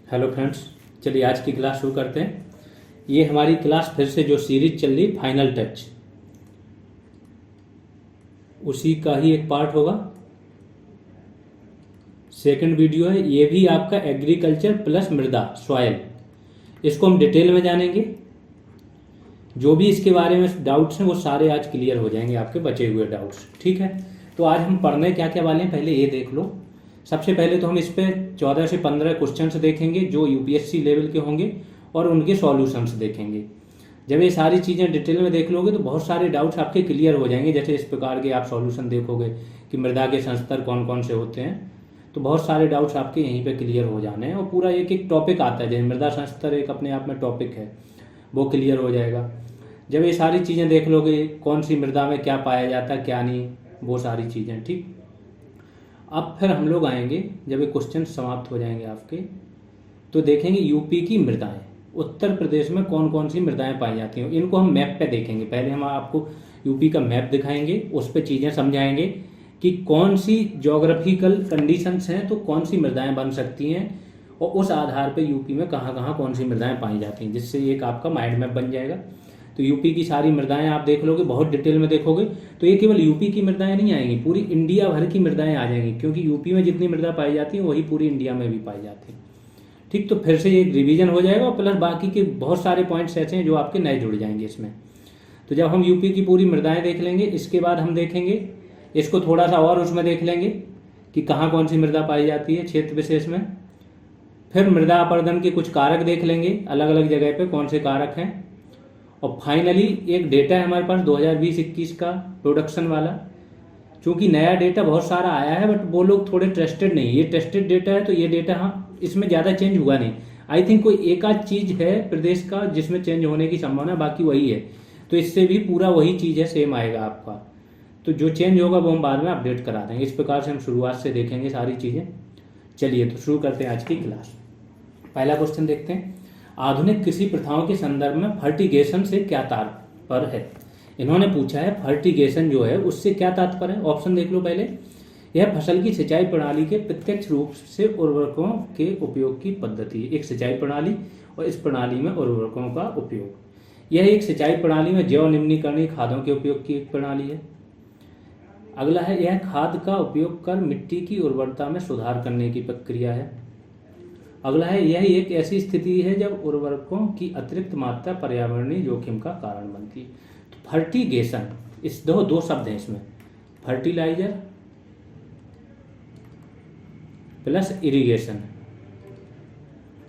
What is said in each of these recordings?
Hello friends, चलिए आज की क्लास शुरू करते हैं। ये हमारी क्लास फिर से जो सीरीज चल रही फाइनल टच, उसी का ही एक पार्ट होगा। सेकंड वीडियो है, ये भी आपका एग्रीकल्चर प्लस मृदा सॉयल। इसको हम डिटेल में जानेंगे। जो भी इसके बारे में डाउट्स हैं वो सारे आज क्लियर हो जाएंगे, आपके बचे हुए डाउट्स। ठीक है, तो आज हम पढ़ने क्या क्या वाले हैं पहले ये देख लो। सबसे पहले तो हम इस पर 14 से 15 क्वेश्चंस देखेंगे जो यूपीएससी लेवल के होंगे और उनके सॉल्यूशंस देखेंगे। जब ये सारी चीज़ें डिटेल में देख लोगे तो बहुत सारे डाउट्स आपके क्लियर हो जाएंगे। जैसे इस प्रकार के आप सॉल्यूशन देखोगे कि मृदा के संस्तर कौन कौन से होते हैं, तो बहुत सारे डाउट्स आपके यहीं पे क्लियर हो जाने हैं। और पूरा एक एक टॉपिक आता है, जैसे मृदा संस्तर एक अपने आप में टॉपिक है, वो क्लियर हो जाएगा। जब ये सारी चीज़ें देख लोगे, कौन सी मृदा में क्या पाया जाता है क्या नहीं, वो सारी चीज़ें। ठीक, अब फिर हम लोग आएंगे, जब ये क्वेश्चन समाप्त हो जाएंगे आपके, तो देखेंगे यूपी की मृदाएं, उत्तर प्रदेश में कौन कौन सी मृदाएं पाई जाती हैं। इनको हम मैप पे देखेंगे। पहले हम आपको यूपी का मैप दिखाएंगे, उस पर चीज़ें समझाएंगे कि कौन सी ज्योग्राफिकल कंडीशंस हैं तो कौन सी मृदाएं बन सकती हैं, और उस आधार पर यूपी में कहाँ कहाँ कौन सी मृदाएं पाई जाती हैं, जिससे एक आपका माइंड मैप बन जाएगा। तो यूपी की सारी मृदाएं आप देख लोगे, बहुत डिटेल में देखोगे तो ये केवल यूपी की मृदाएं नहीं आएंगी, पूरी इंडिया भर की मृदाएं आ जाएंगी, क्योंकि यूपी में जितनी मृदा पाई जाती है वही पूरी इंडिया में भी पाई जाती है। ठीक, तो फिर से ये रिवीजन हो जाएगा, और प्लस बाकी के बहुत सारे पॉइंट्स ऐसे हैं जो आपके नए जुड़ जाएंगे इसमें। तो जब हम यूपी की पूरी मृदाएं देख लेंगे, इसके बाद हम देखेंगे इसको थोड़ा सा और उसमें देख लेंगे कि कहाँ कौन सी मृदा पाई जाती है क्षेत्र विशेष में। फिर मृदा अपरदन के कुछ कारक देख लेंगे, अलग अलग जगह पे कौन से कारक हैं। और फाइनली एक डेटा है हमारे पास 2020-21 का प्रोडक्शन वाला। चूंकि नया डेटा बहुत सारा आया है, बट वो लोग थोड़े ट्रस्टेड नहीं, ये ट्रस्टेड डेटा है तो ये डेटा हाँ इसमें ज़्यादा चेंज हुआ नहीं। आई थिंक कोई एक आध चीज़ है प्रदेश का जिसमें चेंज होने की संभावना, बाकी वही है। तो इससे भी पूरा वही चीज़ है, सेम आएगा आपका। तो जो चेंज होगा वो हम बाद में अपडेट करा देंगे। इस प्रकार से हम शुरुआत से देखेंगे सारी चीज़ें। चलिए तो शुरू करते हैं आज की क्लास। पहला क्वेश्चन देखते हैं, आधुनिक कृषि प्रथाओं के संदर्भ में फर्टिगेशन से क्या तात्पर्य है। इन्होंने पूछा है फर्टिगेशन जो है उससे क्या तात्पर्य है। ऑप्शन देख लो पहले। यह फसल की सिंचाई प्रणाली के प्रत्यक्ष रूप से उर्वरकों के उपयोग की पद्धति है। एक सिंचाई प्रणाली, और इस प्रणाली में उर्वरकों का उपयोग। यह एक सिंचाई प्रणाली में जैव निम्नीकरणीय खादों के उपयोग की एक प्रणाली है। अगला है, यह खाद का उपयोग कर मिट्टी की उर्वरता में सुधार करने की प्रक्रिया है। अगला है, यह एक ऐसी स्थिति है जब उर्वरकों की अतिरिक्त मात्रा पर्यावरणीय जोखिम का कारण बनती है। तो फर्टिगेशन, इस दो शब्द हैं इसमें, फर्टिलाइजर प्लस इरिगेशन,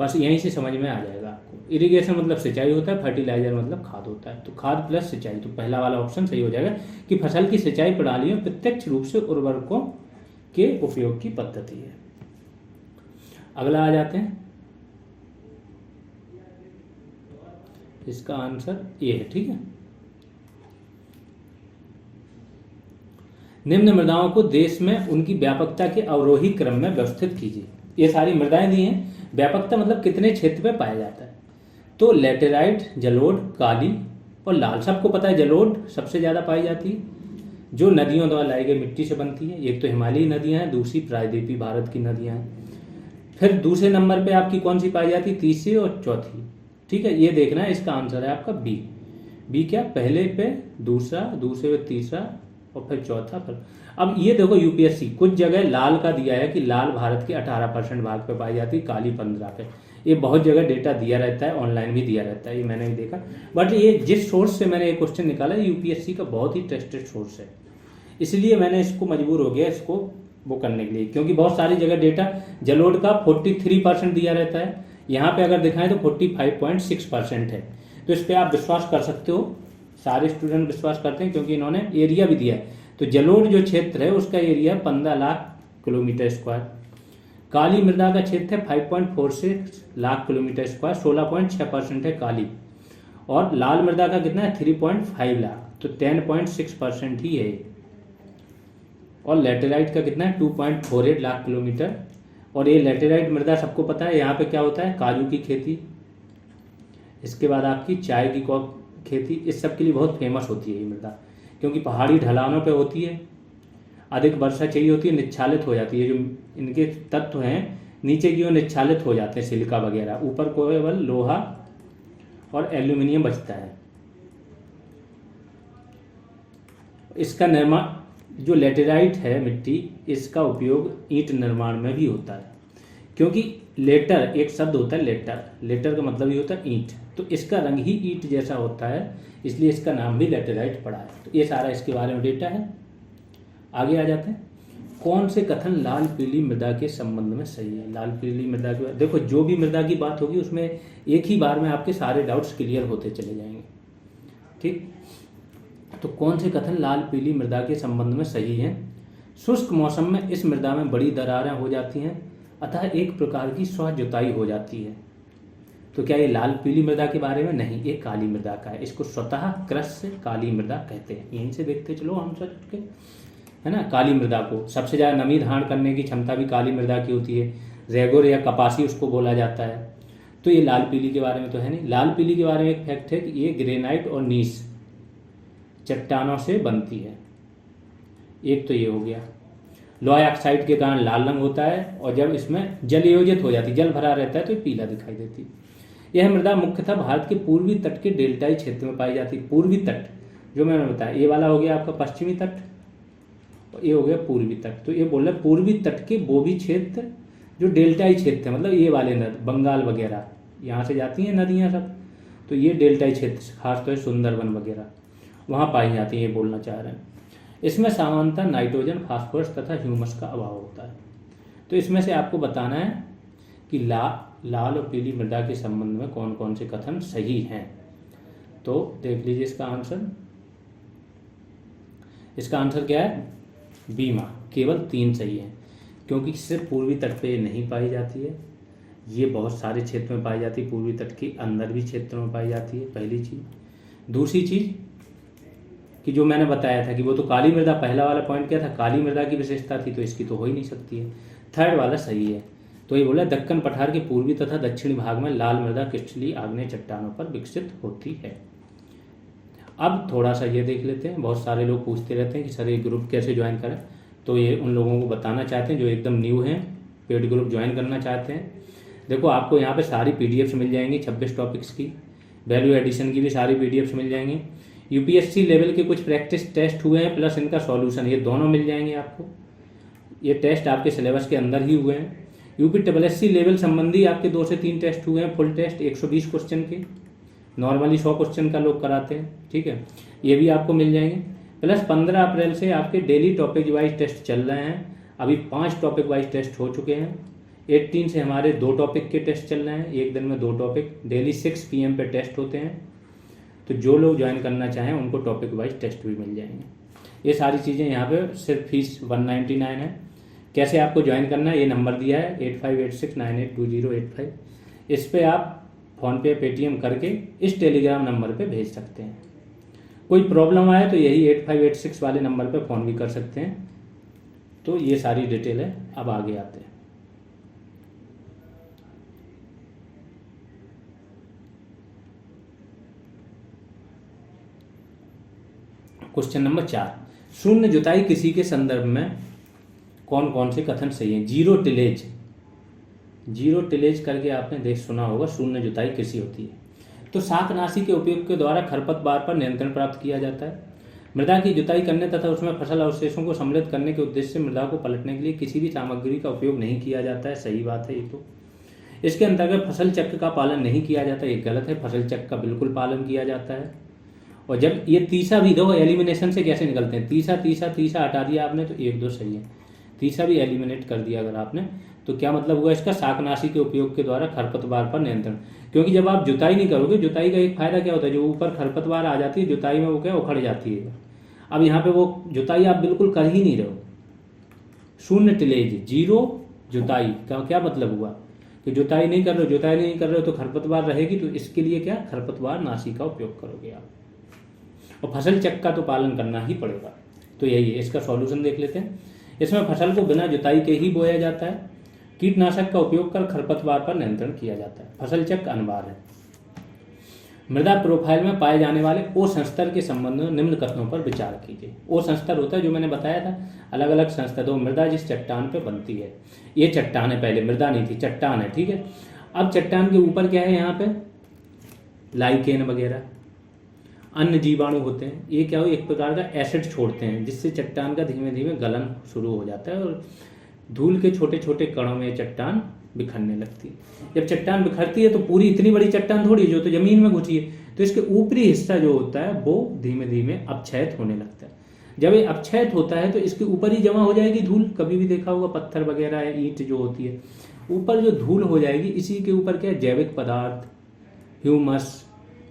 बस यहीं से समझ में आ जाएगा आपको। इरिगेशन मतलब सिंचाई होता है, फर्टिलाइजर मतलब खाद होता है। तो खाद प्लस सिंचाई, तो पहला वाला ऑप्शन सही हो जाएगा कि फसल की सिंचाई प्रणाली में प्रत्यक्ष रूप से उर्वरकों के उपयोग की पद्धति है। अगला आ जाते हैं, इसका आंसर ये है। ठीक है, निम्न मृदाओं को देश में उनकी व्यापकता के अवरोही क्रम में व्यवस्थित कीजिए। ये सारी मृदाएं दी हैं, व्यापकता मतलब कितने क्षेत्र पे पाया जाता है। तो लेटेराइट, जलोढ़, काली और लाल, सबको पता है जलोढ़ सबसे ज्यादा पाई जाती है, जो नदियों द्वारा लाई गई मिट्टी से बनती है। एक तो हिमालयी नदियां हैं, दूसरी प्रायद्वीपीय भारत की नदियां हैं। फिर दूसरे नंबर पे आपकी कौन सी पाई जाती है, तीसरी और चौथी। ठीक है, ये देखना है, इसका आंसर है आपका बी। बी क्या, पहले पे दूसरा, दूसरे पे तीसरा और फिर चौथा। फिर अब ये देखो, यूपीएससी कुछ जगह लाल का दिया है कि लाल भारत के 18% भाग पे पाई जाती है, काली 15 पे। ये बहुत जगह डेटा दिया रहता है, ऑनलाइन भी दिया रहता है, ये मैंने भी देखा। बट ये जिस सोर्स से मैंने ये क्वेश्चन निकाला, यूपीएससी का बहुत ही ट्रस्टेड सोर्स है, इसलिए मैंने इसको मजबूर हो गया इसको वो करने के लिए, क्योंकि बहुत सारी जगह डेटा जलोढ़ का 43% दिया रहता है, यहाँ पे अगर दिखाएं तो 45.6% है। तो इस पर आप विश्वास कर सकते हो, सारे स्टूडेंट विश्वास करते हैं, क्योंकि इन्होंने एरिया भी दिया है। तो जलोढ़ जो क्षेत्र है उसका एरिया 15 लाख किलोमीटर स्क्वायर। काली मृदा का क्षेत्र है 5.46 लाख किलोमीटर स्क्वायर, 16.6% है काली। और लाल मृदा का कितना है, 3.5 लाख, तो 10.6% ही है। और लेटेराइट का कितना है, 2.48 लाख किलोमीटर। और ये लेटेराइट मृदा सबको पता है, यहाँ पे क्या होता है, काजू की खेती, इसके बाद आपकी चाय की खेती, इस सब के लिए बहुत फेमस होती है ये मृदा, क्योंकि पहाड़ी ढलानों पे होती है, अधिक वर्षा चाहिए होती है, निच्छालित हो जाती है। जो इनके तत्व हैं नीचे की ओर निच्छालित हो जाते हैं सिलिका वगैरह, ऊपर केवल लोहा और एल्यूमिनियम बचता है। इसका निर्माण, जो लेटेराइट है मिट्टी, इसका उपयोग ईंट निर्माण में भी होता है, क्योंकि लेटर एक शब्द होता है, लेटर का मतलब ये होता है ईंट, तो इसका रंग ही ईंट जैसा होता है, इसलिए इसका नाम भी लेटेराइट पड़ा है। तो ये सारा इसके बारे में डेटा है। आगे आ जाते हैं, कौन से कथन लाल पीली मृदा के संबंध में सही है। लाल पीली मृदा के, देखो जो भी मृदा की बात होगी उसमें एक ही बार में आपके सारे डाउट्स क्लियर होते चले जाएंगे, ठीक। तो कौन से कथन लाल पीली मृदा के संबंध में सही हैं। शुष्क मौसम में इस मृदा में बड़ी दरारें हो जाती हैं, अतः एक प्रकार की स्व जुताई हो जाती है। तो क्या ये लाल पीली मृदा के बारे में? नहीं, ये काली मृदा का है। इसको स्वतः क्रश काली मृदा कहते हैं। यहीं से देखते चलो हम सब के, है ना। काली मृदा को सबसे ज़्यादा नमी धारण करने की क्षमता भी काली मृदा की होती है। रेगोर या कपासी उसको बोला जाता है। तो ये लाल पीली के बारे में तो है नहीं। लाल पीली के बारे में एक फैक्ट है कि ये ग्रेनाइट और नीस चट्टानों से बनती है। एक तो ये हो गया। लौह ऑक्साइड के कारण लाल रंग होता है, और जब इसमें जल योजित हो जाती, जल भरा रहता है, तो ये पीला दिखाई देती है। यह मृदा मुख्यतः भारत के पूर्वी तट के डेल्टाई क्षेत्र में पाई जाती है। पूर्वी तट जो मैंने बताया, ये वाला हो गया आपका पश्चिमी तट, और ये हो गया पूर्वी तट। तो ये बोल रहे पूर्वी तट के वो भी क्षेत्र जो डेल्टाई क्षेत्र है, मतलब ये वाले नद, बंगाल वगैरह यहाँ से जाती हैं नदियाँ सब, तो ये डेल्टाई क्षेत्र, खासतौर से सुंदरबन वगैरह वहाँ पाई जाती है, ये बोलना चाह रहे हैं। इसमें सामान्यतः नाइट्रोजन, फास्फोरस तथा ह्यूमस का अभाव होता है। तो इसमें से आपको बताना है कि लाल और पीली मृदा के संबंध में कौन कौन से कथन सही हैं। तो देख लीजिए इसका आंसर। इसका आंसर क्या है? बीमा। केवल 3 सही है, क्योंकि सिर्फ पूर्वी तट पे नहीं पाई जाती है, ये बहुत सारे क्षेत्र में पाई जाती है। पूर्वी तट के अंदर भी क्षेत्रों में पाई जाती है, पहली चीज़। दूसरी चीज़ कि जो मैंने बताया था कि वो तो काली मृदा, पहला वाला पॉइंट क्या था, काली मृदा की विशेषता थी, तो इसकी तो हो ही नहीं सकती है। थर्ड वाला सही है। तो ये बोला दक्कन पठार के पूर्वी तथा दक्षिणी भाग में लाल मृदा क्रिस्टलीय आग्नेय चट्टानों पर विकसित होती है। अब थोड़ा सा ये देख लेते हैं। बहुत सारे लोग पूछते रहते हैं कि सर ये ग्रुप कैसे ज्वाइन करें, तो ये उन लोगों को बताना चाहते हैं जो एकदम न्यू हैं, पेड ग्रुप ज्वाइन करना चाहते हैं। देखो आपको यहाँ पे सारी पीडीएफ्स मिल जाएंगी 26 टॉपिक्स की, वैल्यू एडिशन की भी सारी पीडीएफ्स मिल जाएंगी। यूपीएससी लेवल के कुछ प्रैक्टिस टेस्ट हुए हैं प्लस इनका सॉल्यूशन, ये दोनों मिल जाएंगे आपको। ये टेस्ट आपके सिलेबस के अंदर ही हुए हैं। यूपीएससी लेवल संबंधी आपके 2 से 3 टेस्ट हुए हैं, फुल टेस्ट 120 क्वेश्चन के, नॉर्मली 100 क्वेश्चन का लोग कराते हैं, ठीक है। ये भी आपको मिल जाएंगे। प्लस 15 अप्रैल से आपके डेली टॉपिक वाइज टेस्ट चल रहे हैं। अभी 5 टॉपिक वाइज टेस्ट हो चुके हैं। 18 से हमारे 2 टॉपिक के टेस्ट चल रहे हैं, एक दिन में 2 टॉपिक, डेली 6 PM पे टेस्ट होते हैं। तो जो लोग ज्वाइन करना चाहें उनको टॉपिक वाइज टेस्ट भी मिल जाएंगे। ये सारी चीज़ें यहाँ पे सिर्फ फीस 199 है। कैसे आपको ज्वाइन करना है, ये नंबर दिया है 8586982085। इस पर आप फ़ोनपे पेटीएम करके इस टेलीग्राम नंबर पे भेज सकते हैं। कोई प्रॉब्लम आए तो यही 8586 वाले नंबर पे फ़ोन भी कर सकते हैं। तो ये सारी डिटेल है। अब आगे आते हैं। क्वेश्चन नंबर 4, शून्य जुताई कृषि के संदर्भ में कौन कौन से कथन सही हैं। जीरो टिलेज करके आपने देख सुना होगा, शून्य जुताई कृषि होती है। तो शाकनाशी के उपयोग के द्वारा खरपतवार पर नियंत्रण प्राप्त किया जाता है। मृदा की जुताई करने तथा उसमें फसल अवशेषों को सम्मिलित करने के उद्देश्य से मृदा को पलटने के लिए किसी भी सामग्री का उपयोग नहीं किया जाता है। सही बात है ये तो। इसके अंतर्गत फसल चक्र का पालन नहीं किया जाता, ये गलत है। फसल चक्र का बिल्कुल पालन किया जाता है। और जब ये तीसरा भी दो एलिमिनेशन से कैसे निकलते हैं, तीसरा हटा दिया आपने तो 1-2 सही है। तीसरा भी एलिमिनेट कर दिया अगर आपने, तो क्या मतलब हुआ इसका, शाकनाशी के उपयोग के द्वारा खरपतवार पर नियंत्रण। क्योंकि जब आप जुताई नहीं करोगे, जुताई का एक फायदा क्या होता है, जो ऊपर खरपतवार आ जाती है जुताई में वो क्या उखड़ जाती है। अब यहाँ पे वो जुताई आप बिल्कुल कर ही नहीं रहे हो। शून्य टिलेज, जीरो जुताई का क्या मतलब हुआ कि जुताई नहीं कर रहे हो तो खरपतवार रहेगी। तो इसके लिए क्या, खरपतवार नाशी का उपयोग करोगे आप। और फसल चक्र का तो पालन करना ही पड़ेगा। तो यही है। इसका सॉल्यूशन देख लेते हैं। इसमें फसल को बिना जुताई के ही बोया जाता है। कीटनाशक का उपयोग कर खरपतवार पर नियंत्रण किया जाता है। फसल चक्र अनिवार्य है। मृदा प्रोफाइल में पाए जाने वाले ओ संस्तर के संबंध में निम्न कथनों पर विचार कीजिए। ओ संस्तर होता है जो मैंने बताया था, अलग अलग संस्तर। तो मृदा जिस चट्टान पे बनती है, ये चट्टान है, पहले मृदा नहीं थी, चट्टान है, ठीक है। अब चट्टान के ऊपर क्या है, यहाँ पे लाइकेन वगैरह अन्य जीवाणु होते हैं। ये क्या हो, एक प्रकार का एसिड छोड़ते हैं जिससे चट्टान का धीमे धीमे गलन शुरू हो जाता है और धूल के छोटे छोटे कणों में चट्टान बिखरने लगती है। जब चट्टान बिखरती है तो पूरी इतनी बड़ी चट्टान थोड़ी जो तो जमीन में घुसी है, तो इसके ऊपरी हिस्सा जो होता है वो धीमे धीमे अपक्षयित होने लगता है। जब ये अपक्षयित होता है तो इसके ऊपर ही जमा हो जाएगी धूल। कभी भी देखा होगा पत्थर वगैरह है, ईंट जो होती है, ऊपर जो धूल हो जाएगी, इसी के ऊपर क्या है, जैविक पदार्थ, ह्यूमस,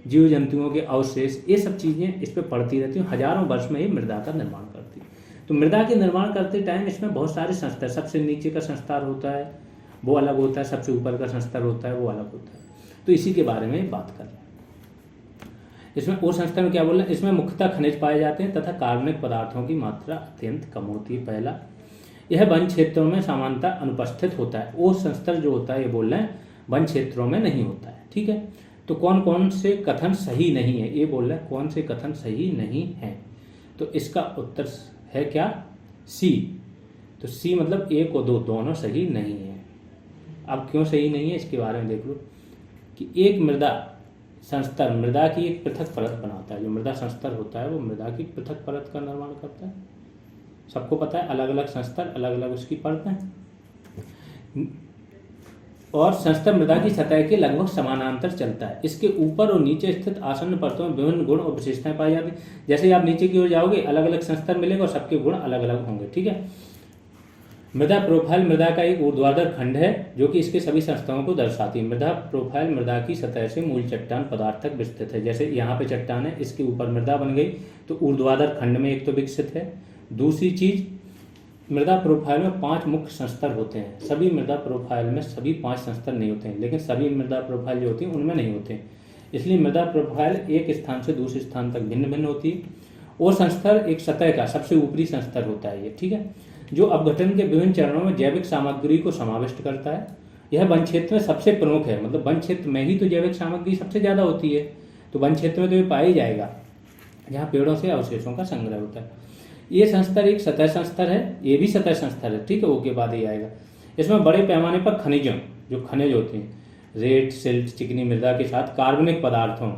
जीव जंतुओं के अवशेष, ये सब चीज़ें इस पर पड़ती रहती हैं। हजारों वर्ष में ये मृदा का निर्माण करती है। तो मृदा के निर्माण करते टाइम इसमें बहुत सारे संस्तर, सबसे नीचे का संस्तर होता है वो अलग होता है, सबसे ऊपर का संस्तर होता है वो अलग होता है। तो इसी के बारे में बात कर रहे हैं। इसमें ओ संस्तर में क्या बोल रहे हैं, इसमें मुख्यतः खनिज पाए जाते हैं तथा कार्बनिक पदार्थों की मात्रा अत्यंत कम होती है। पहला, यह वन क्षेत्रों में सामान्यतः अनुपस्थित होता है। ओ संस्तर जो होता है ये बोल रहे हैं वन क्षेत्रों में नहीं होता है, ठीक है। तो कौन कौन से कथन सही नहीं है, ये बोल रहे हैं कौन से कथन सही नहीं है। तो इसका उत्तर है क्या, सी। तो सी मतलब एक और दो दोनों सही नहीं है। अब क्यों सही नहीं है इसके बारे में देख लो कि एक मृदा संस्तर मृदा की एक पृथक परत बनाता है। जो मृदा संस्तर होता है वो मृदा की पृथक परत का निर्माण करता है। सबको पता है अलग अलग संस्तर, अलग अलग उसकी परतें, और संस्तर मृदा की सतह के लगभग समानांतर चलता है। इसके ऊपर और नीचे स्थित आसन्न परतों में विभिन्न गुण और विशेषताएं पाई जाती हैं। जैसे आप नीचे की ओर जाओगे अलग अलग संस्तर मिलेंगे और सबके गुण अलग अलग होंगे, ठीक है। मृदा प्रोफाइल मृदा का एक ऊर्ध्वाधर खंड है जो कि इसके सभी संस्थाओं को दर्शाती है। मृदा प्रोफाइल मृदा की सतह से मूल चट्टान पदार्थ तक विस्तृत है। जैसे यहाँ पे चट्टान है, इसके ऊपर मृदा बन गई तो ऊर्ध्वाधर खंड में एक तो विकसित है। दूसरी चीज, मृदा प्रोफाइल में 5 मुख्य संस्तर होते हैं। सभी मृदा प्रोफाइल में सभी 5 संस्तर नहीं होते हैं, लेकिन सभी मृदा प्रोफाइल जो होती है उनमें नहीं होते हैं। इसलिए मृदा प्रोफाइल एक स्थान से दूसरे स्थान तक भिन्न भिन्न होती है। और संस्तर एक सतह का सबसे ऊपरी संस्तर होता है ये, ठीक है, जो अपघटन के विभिन्न चरणों में जैविक सामग्री को समाविष्ट करता है। यह वन क्षेत्र में सबसे प्रमुख है, मतलब वन क्षेत्र में ही तो जैविक सामग्री सबसे ज़्यादा होती है, तो वन क्षेत्र में तो ये पाया जाएगा जहाँ पेड़ों से अवशेषों का संग्रह होता है। ये संस्तर एक सतह संस्तर है, ये भी सतह संस्तर है, ठीक है, वो के बाद ही आएगा। इसमें बड़े पैमाने पर खनिजों, जो खनिज होते हैं, रेत, सिल्ट, चिकनी मृदा के साथ कार्बनिक पदार्थों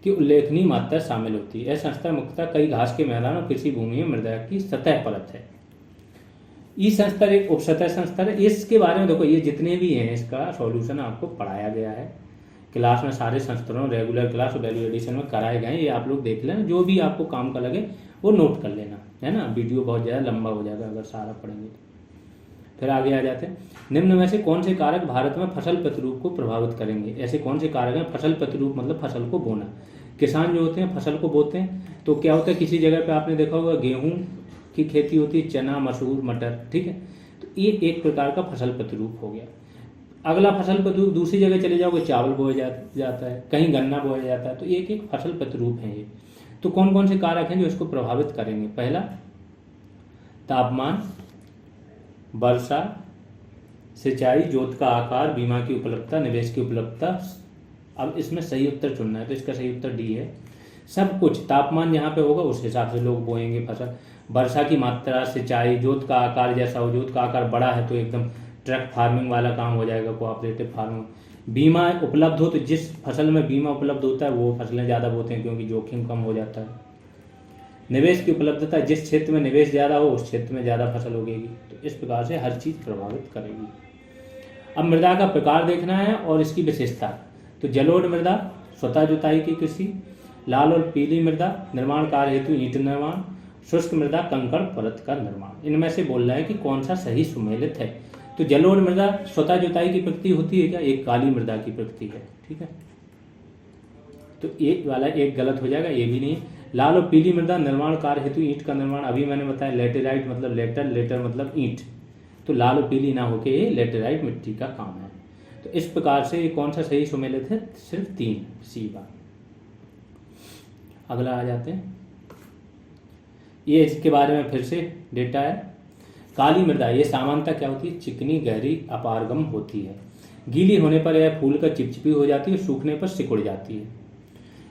की उल्लेखनीय मात्रा शामिल होती है। यह संस्तर मुख्यतः कई घास के मैदान और कृषि भूमि में मृदा की सतह परत है। ई संस्तर एक उपसतह संस्तर है। इसके बारे में देखो, ये जितने भी हैं इसका सॉल्यूशन आपको पढ़ाया गया है क्लास में, सारे संस्करणों रेगुलर क्लास और वैल्यू एडिशन में कराए गए हैं। ये आप लोग देख लेना, जो भी आपको काम का लगे वो नोट कर लेना, है ना। वीडियो बहुत ज़्यादा लंबा हो जाएगा अगर सारा पढ़ेंगे तो। फिर आगे आ जाते हैं, निम्न में से कौन से कारक भारत में फसल प्रतिरूप को प्रभावित करेंगे। ऐसे कौन से कारक हैं, फसल प्रतिरूप मतलब फसल को बोना। किसान जो होते हैं फसल को बोते हैं तो क्या होता है, किसी जगह पर आपने देखा होगा गेहूँ की खेती होती है, चना, मसूर, मटर, ठीक है। तो ये एक प्रकार का फसल प्रतिरूप हो गया। अगला फसल प्रतिरूप दूसरी जगह चले जाओगे चावल बोया जाता है, कहीं गन्ना बोया जाता है, तो एक एक फसल प्रतिरूप है ये। तो कौन कौन से कारक हैं जो इसको प्रभावित करेंगे। पहला, तापमान, वर्षा, सिंचाई, जोत का आकार, बीमा की उपलब्धता, निवेश की उपलब्धता। अब इसमें सही उत्तर चुनना है, तो इसका सही उत्तर डी है। सब कुछ, तापमान जहाँ पे होगा उस हिसाब से लोग बोएंगे फसल। वर्षा की मात्रा, सिंचाई, जोत का आकार जैसा हो, जोत का आकार बड़ा है तो एकदम ट्रक फार्मिंग वाला काम हो जाएगा, कोऑपरेटिव फार्मिंग। बीमा उपलब्ध हो तो जिस फसल में बीमा उपलब्ध होता है वो फसलें ज़्यादा बोते हैं क्योंकि जोखिम कम हो जाता है। निवेश की उपलब्धता, जिस क्षेत्र में निवेश ज़्यादा हो उस क्षेत्र में ज़्यादा फसल उगेगी। तो इस प्रकार से हर चीज़ प्रभावित करेगी। अब मृदा का प्रकार देखना है और इसकी विशेषता। तो जलोढ़ मृदा, स्वतः जुताई की कृषि, लाल और पीली मृदा, निर्माण कार्य हेतु ईंट निर्माण, शुष्क मृदा, कंकड़ परत का निर्माण। इनमें से बोल रहा है कि कौन सा सही सुमेलित है। तो जलोढ़ मृदा स्वतः जुताई की प्रकृति होती है क्या, एक काली मृदा की प्रकृति है, ठीक है। तो ये वाला एक गलत हो जाएगा, ये भी नहीं है। लाल और पीली मृदा, निर्माण कार्य हेतु ईंट का निर्माण। अभी मैंने बताया लेटेराइट मतलब लेटर, लेटर मतलब ईंट, तो लाल और पीली ना होके ये लेटेराइट मिट्टी का काम है। तो इस प्रकार से ये कौन सा सही सुमेलित है, सिर्फ 3, सी बात। अगला आ जाते हैं, ये इसके बारे में फिर से डेटा है। काली मृदा, ये सामान्यतः क्या होती है, चिकनी, गहरी, अपारगम होती है। गीली होने पर यह फूल कर चिपचिपी हो जाती है, सूखने पर सिकुड़ जाती है।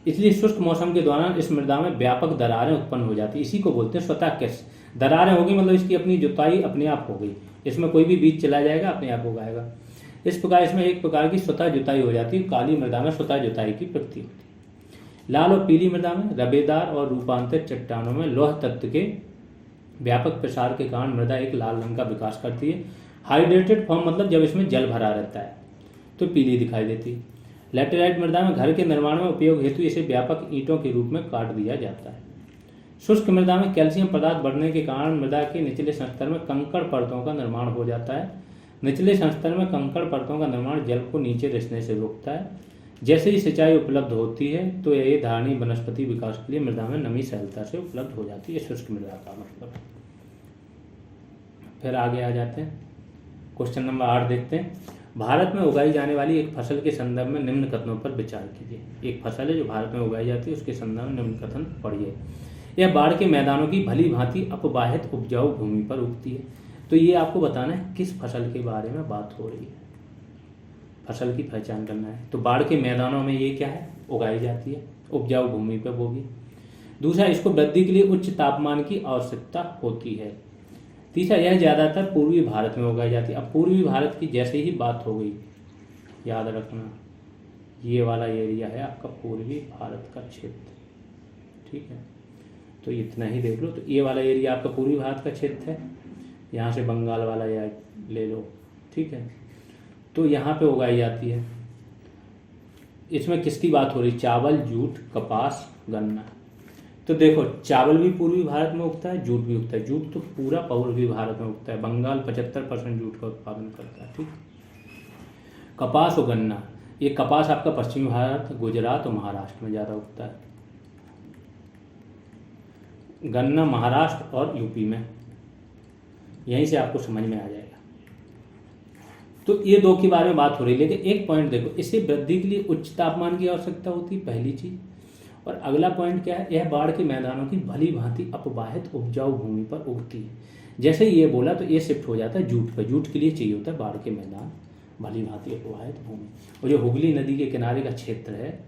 इसलिए शुष्क मौसम के दौरान इस मृदा में व्यापक दरारें उत्पन्न हो जाती है। इसी को बोलते हैं स्वतः कैस। दरारें होगी मतलब इसकी अपनी जुताई अपने आप हो गई, इसमें कोई भी बीज चला जाएगा अपने आप उगाएगा। इस प्रकार इसमें एक प्रकार की स्वतः जुताई हो जाती है। काली मृदा में स्वतः जुताई की प्रवृत्ति होती है। लाल और पीली मृदा में रबेदार और रूपांतरित चट्टानों में लौह तत्व के व्यापक प्रसार के कारण मृदा एक लाल रंग का विकास करती है। हाइड्रेटेड फॉर्म मतलब जब इसमें जल भरा रहता है तो पीली दिखाई देती है। लैटेराइट मृदा में घर के निर्माण में उपयोग हेतु इसे व्यापक ईंटों के रूप में काट दिया जाता है। शुष्क मृदा में कैल्शियम पदार्थ बढ़ने के कारण मृदा के निचले स्तर में कंकड़ परतों का निर्माण हो जाता है। निचले स्तर में कंकड़ परतों का निर्माण जल को नीचे रिसने से रोकता है। जैसे ही सिंचाई उपलब्ध होती है तो ये धारणी वनस्पति विकास के लिए मृदा में नमी सरलता से उपलब्ध हो जाती है। शुष्क मृदा का मतलब। फिर आगे आ जाते हैं, क्वेश्चन नंबर 8 देखते हैं। भारत में उगाई जाने वाली एक फसल के संदर्भ में निम्न कथनों पर विचार कीजिए। एक फसल है जो भारत में उगाई जाती है, उसके संदर्भ में निम्न कथन पढ़िए। यह बाढ़ के मैदानों की भली भांति अपवाहित उपजाऊ भूमि पर उगती है। तो ये आपको बताना है किस फसल के बारे में बात हो रही है, फसल की पहचान करना है। तो बाढ़ के मैदानों में ये क्या है, उगाई जाती है, उपजाऊ भूमि पर होगी। दूसरा, इसको वृद्धि के लिए उच्च तापमान की आवश्यकता होती है। तीसरा, यह ज़्यादातर पूर्वी भारत में उगाई जाती है। अब पूर्वी भारत की जैसे ही बात हो गई, याद रखना ये वाला एरिया है आपका पूर्वी भारत का क्षेत्र, ठीक है। तो इतना ही देख लो। तो ये वाला एरिया आपका पूर्वी भारत का क्षेत्र है, यहाँ से बंगाल वाला या ले लो, ठीक है। तो यहाँ पे उगाई जाती है। इसमें किसकी बात हो रही, चावल, जूट, कपास, गन्ना। तो देखो चावल भी पूर्वी भारत में उगता है, जूट भी उगता है। जूट तो पूरा पूर्वी भारत में उगता है, बंगाल 75% जूट का उत्पादन करता है, ठीक। कपास और गन्ना, ये कपास आपका पश्चिमी भारत, गुजरात और महाराष्ट्र में ज़्यादा उगता है। गन्ना महाराष्ट्र और यूपी में, यहीं से आपको समझ में आ जाएगा। तो ये दो के बारे में बात हो रही है, लेकिन एक पॉइंट देखो, इसे वृद्धि के लिए उच्च तापमान की आवश्यकता होती है, पहली चीज। और अगला पॉइंट क्या है, यह बाढ़ के मैदानों की भली भांति अपवाहित उपजाऊ भूमि पर उगती है। जैसे ही ये बोला तो ये शिफ्ट हो जाता है जूट पर। जूट के लिए चाहिए होता है बाढ़ के मैदान, भली भांति अपवाहित भूमि। और जो हुगली नदी के किनारे का क्षेत्र है,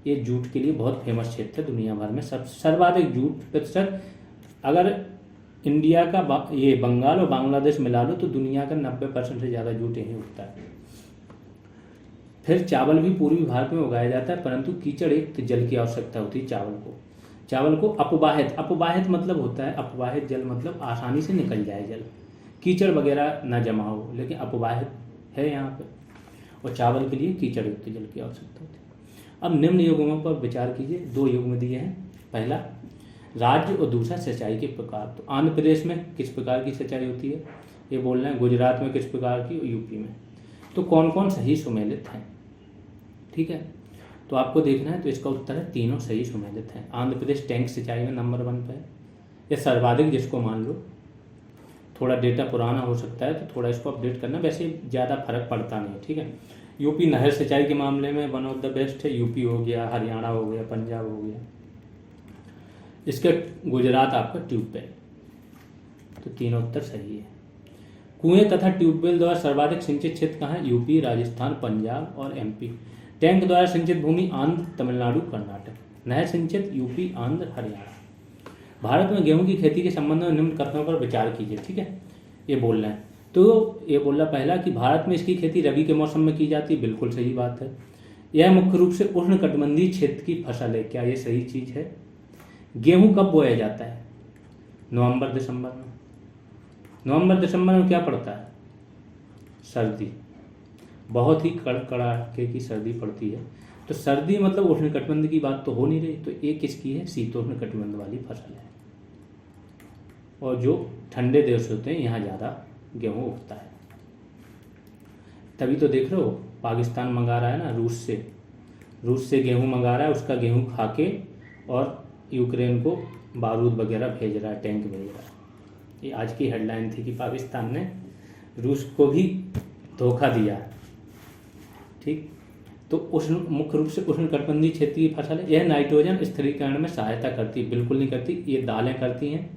ये जूट के लिए बहुत फेमस क्षेत्र है। दुनिया भर में सर्वाधिक जूट प्रतिशत, अगर इंडिया का ये बंगाल और बांग्लादेश मिला लो तो दुनिया का 90% से ज़्यादा जूट यहीं उगता है। फिर चावल भी पूर्वी भारत में उगाया जाता है, परंतु कीचड़ एक जल की आवश्यकता होती है चावल को अपवाहित मतलब होता है, अपवाहित जल मतलब आसानी से निकल जाए जल, कीचड़ वगैरह ना जमा हो, लेकिन अपवाहित है यहाँ पे। और चावल के लिए कीचड़ युक्त जल की आवश्यकता होती है। अब निम्न युग्मों पर विचार कीजिए। 2 युग्म दिए हैं, पहला राज्य और दूसरा सिंचाई के प्रकार। तो आंध्र प्रदेश में किस प्रकार की सिंचाई होती है ये बोल रहे हैं, गुजरात में किस प्रकार की, यूपी में। तो कौन कौन सही सुमेलित हैं, ठीक है। तो आपको देखना है, तो इसका उत्तर है तीनों सही सुमेलित हैं। आंध्र प्रदेश टैंक सिंचाई में नंबर 1 पे है, या सर्वाधिक जिसको मान लो। थोड़ा डेटा पुराना हो सकता है तो थोड़ा इसको अपडेट करना, वैसे ज़्यादा फर्क पड़ता नहीं, ठीक है। यूपी नहर सिंचाई के मामले में वन ऑफ द बेस्ट है। यूपी हो गया, हरियाणा हो गया, पंजाब हो गया। इसके गुजरात आपका ट्यूबवेल। तो तीनों उत्तर सही है। कुएं तथा ट्यूबवेल द्वारा सर्वाधिक सिंचित क्षेत्र कहाँ है, यूपी, राजस्थान, पंजाब और एमपी। टैंक द्वारा सिंचित भूमि आंध्र, तमिलनाडु, कर्नाटक। नहर सिंचित यूपी, आंध्र, हरियाणा। भारत में गेहूं की खेती के संबंध में निम्न कथनों पर विचार कीजिए, ठीक है। ये बोल रहे हैं, तो ये बोल रहा पहला कि भारत में इसकी खेती रबी के मौसम में की जाती है, बिल्कुल सही बात है। यह मुख्य रूप से उष्णकटिबंधीय क्षेत्र की फसल है, क्या ये सही चीज है। गेहूं कब बोया जाता है, नवंबर दिसंबर में। नवंबर दिसंबर में क्या पड़ता है, सर्दी, बहुत ही कड़ाके की सर्दी पड़ती है। तो सर्दी मतलब उष्णकटिबंध की बात तो हो नहीं रही, तो ये किसकी है, शीतोष्ण कटिबंध वाली फसल है। और जो ठंडे देश होते हैं यहाँ ज़्यादा गेहूं उगता है। तभी तो देख रहे हो पाकिस्तान मंगा रहा है ना रूस से गेहूं मंगा रहा है, उसका गेहूं खा के और यूक्रेन को बारूद वगैरह भेज रहा है, टैंक भेज रहा है। ये आज की हेडलाइन थी कि पाकिस्तान ने रूस को भी धोखा दिया, ठीक। तो मुख्य रूप से उष्णकटिबंधीय क्षेत्र की फसल है। यह नाइट्रोजन स्थिरीकरण में सहायता करती है, बिल्कुल नहीं करती, ये दालें करती हैं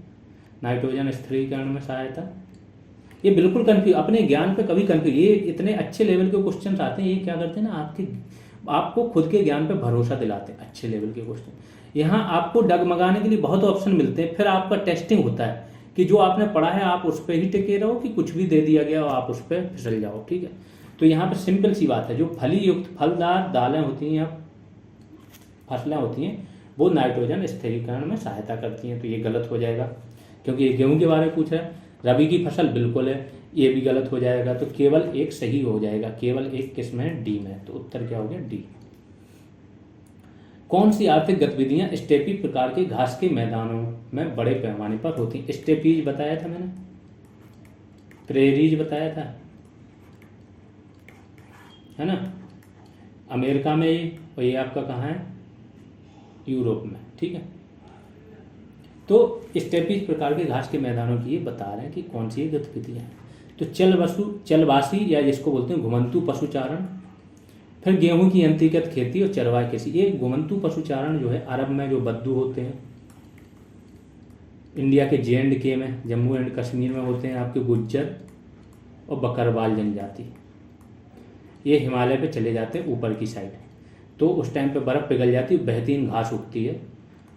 नाइट्रोजन स्थिरीकरण में सहायता। ये बिल्कुल कन्फ्यूज, अपने ज्ञान पे कभी कन्फ्यूज, ये इतने अच्छे लेवल के क्वेश्चन आते हैं, ये क्या करते हैं ना, आपको खुद के ज्ञान पे भरोसा दिलाते हैं, अच्छे लेवल के क्वेश्चन। यहाँ आपको डगमगाने के लिए बहुत ऑप्शन मिलते हैं, फिर आपका टेस्टिंग होता है कि जो आपने पढ़ा है आप उस पर ही टिके रहो कि कुछ भी दे दिया गया और आप उस पर फिसल जाओ, ठीक है। तो यहाँ पर सिंपल सी बात है, जो फली युक्त फलदार दालें होती हैं या फसलें होती हैं वो नाइट्रोजन स्थिरीकरण में सहायता करती हैं, तो ये गलत हो जाएगा क्योंकि ये गेहूं के बारे में पूछ रहा है। रबी की फसल बिल्कुल है, ये भी गलत हो जाएगा, तो केवल एक सही हो जाएगा, केवल एक किस में, डी में। तो उत्तर क्या हो गया, डी। कौन सी आर्थिक गतिविधियां स्टेपी प्रकार के घास के मैदानों में बड़े पैमाने पर होती हैं? स्टेपीज बताया था मैंने, प्रेरीज बताया था, है ना, अमेरिका में ये, और ये आपका कहाँ है, यूरोप में, ठीक है। तो स्टेपीज प्रकार के घास के मैदानों की ये बता रहे हैं कि कौन सी गतिविधियां हैं। तो चलवासी या जिसको बोलते हैं घुमंतु पशुचारण, फिर गेहूं की यंत्रीकृत खेती और चरवाहे कृषि। ये घुमंतु पशुचारण जो है अरब में जो बद्दू होते हैं, इंडिया के J&K में, जम्मू एंड कश्मीर में होते हैं आपके गुज्जर और बकरवाल जनजाति, ये हिमालय पे चले जाते हैं ऊपर की साइड, तो उस टाइम पे बर्फ़ पिघल जाती है, बेहतरीन घास उगती है,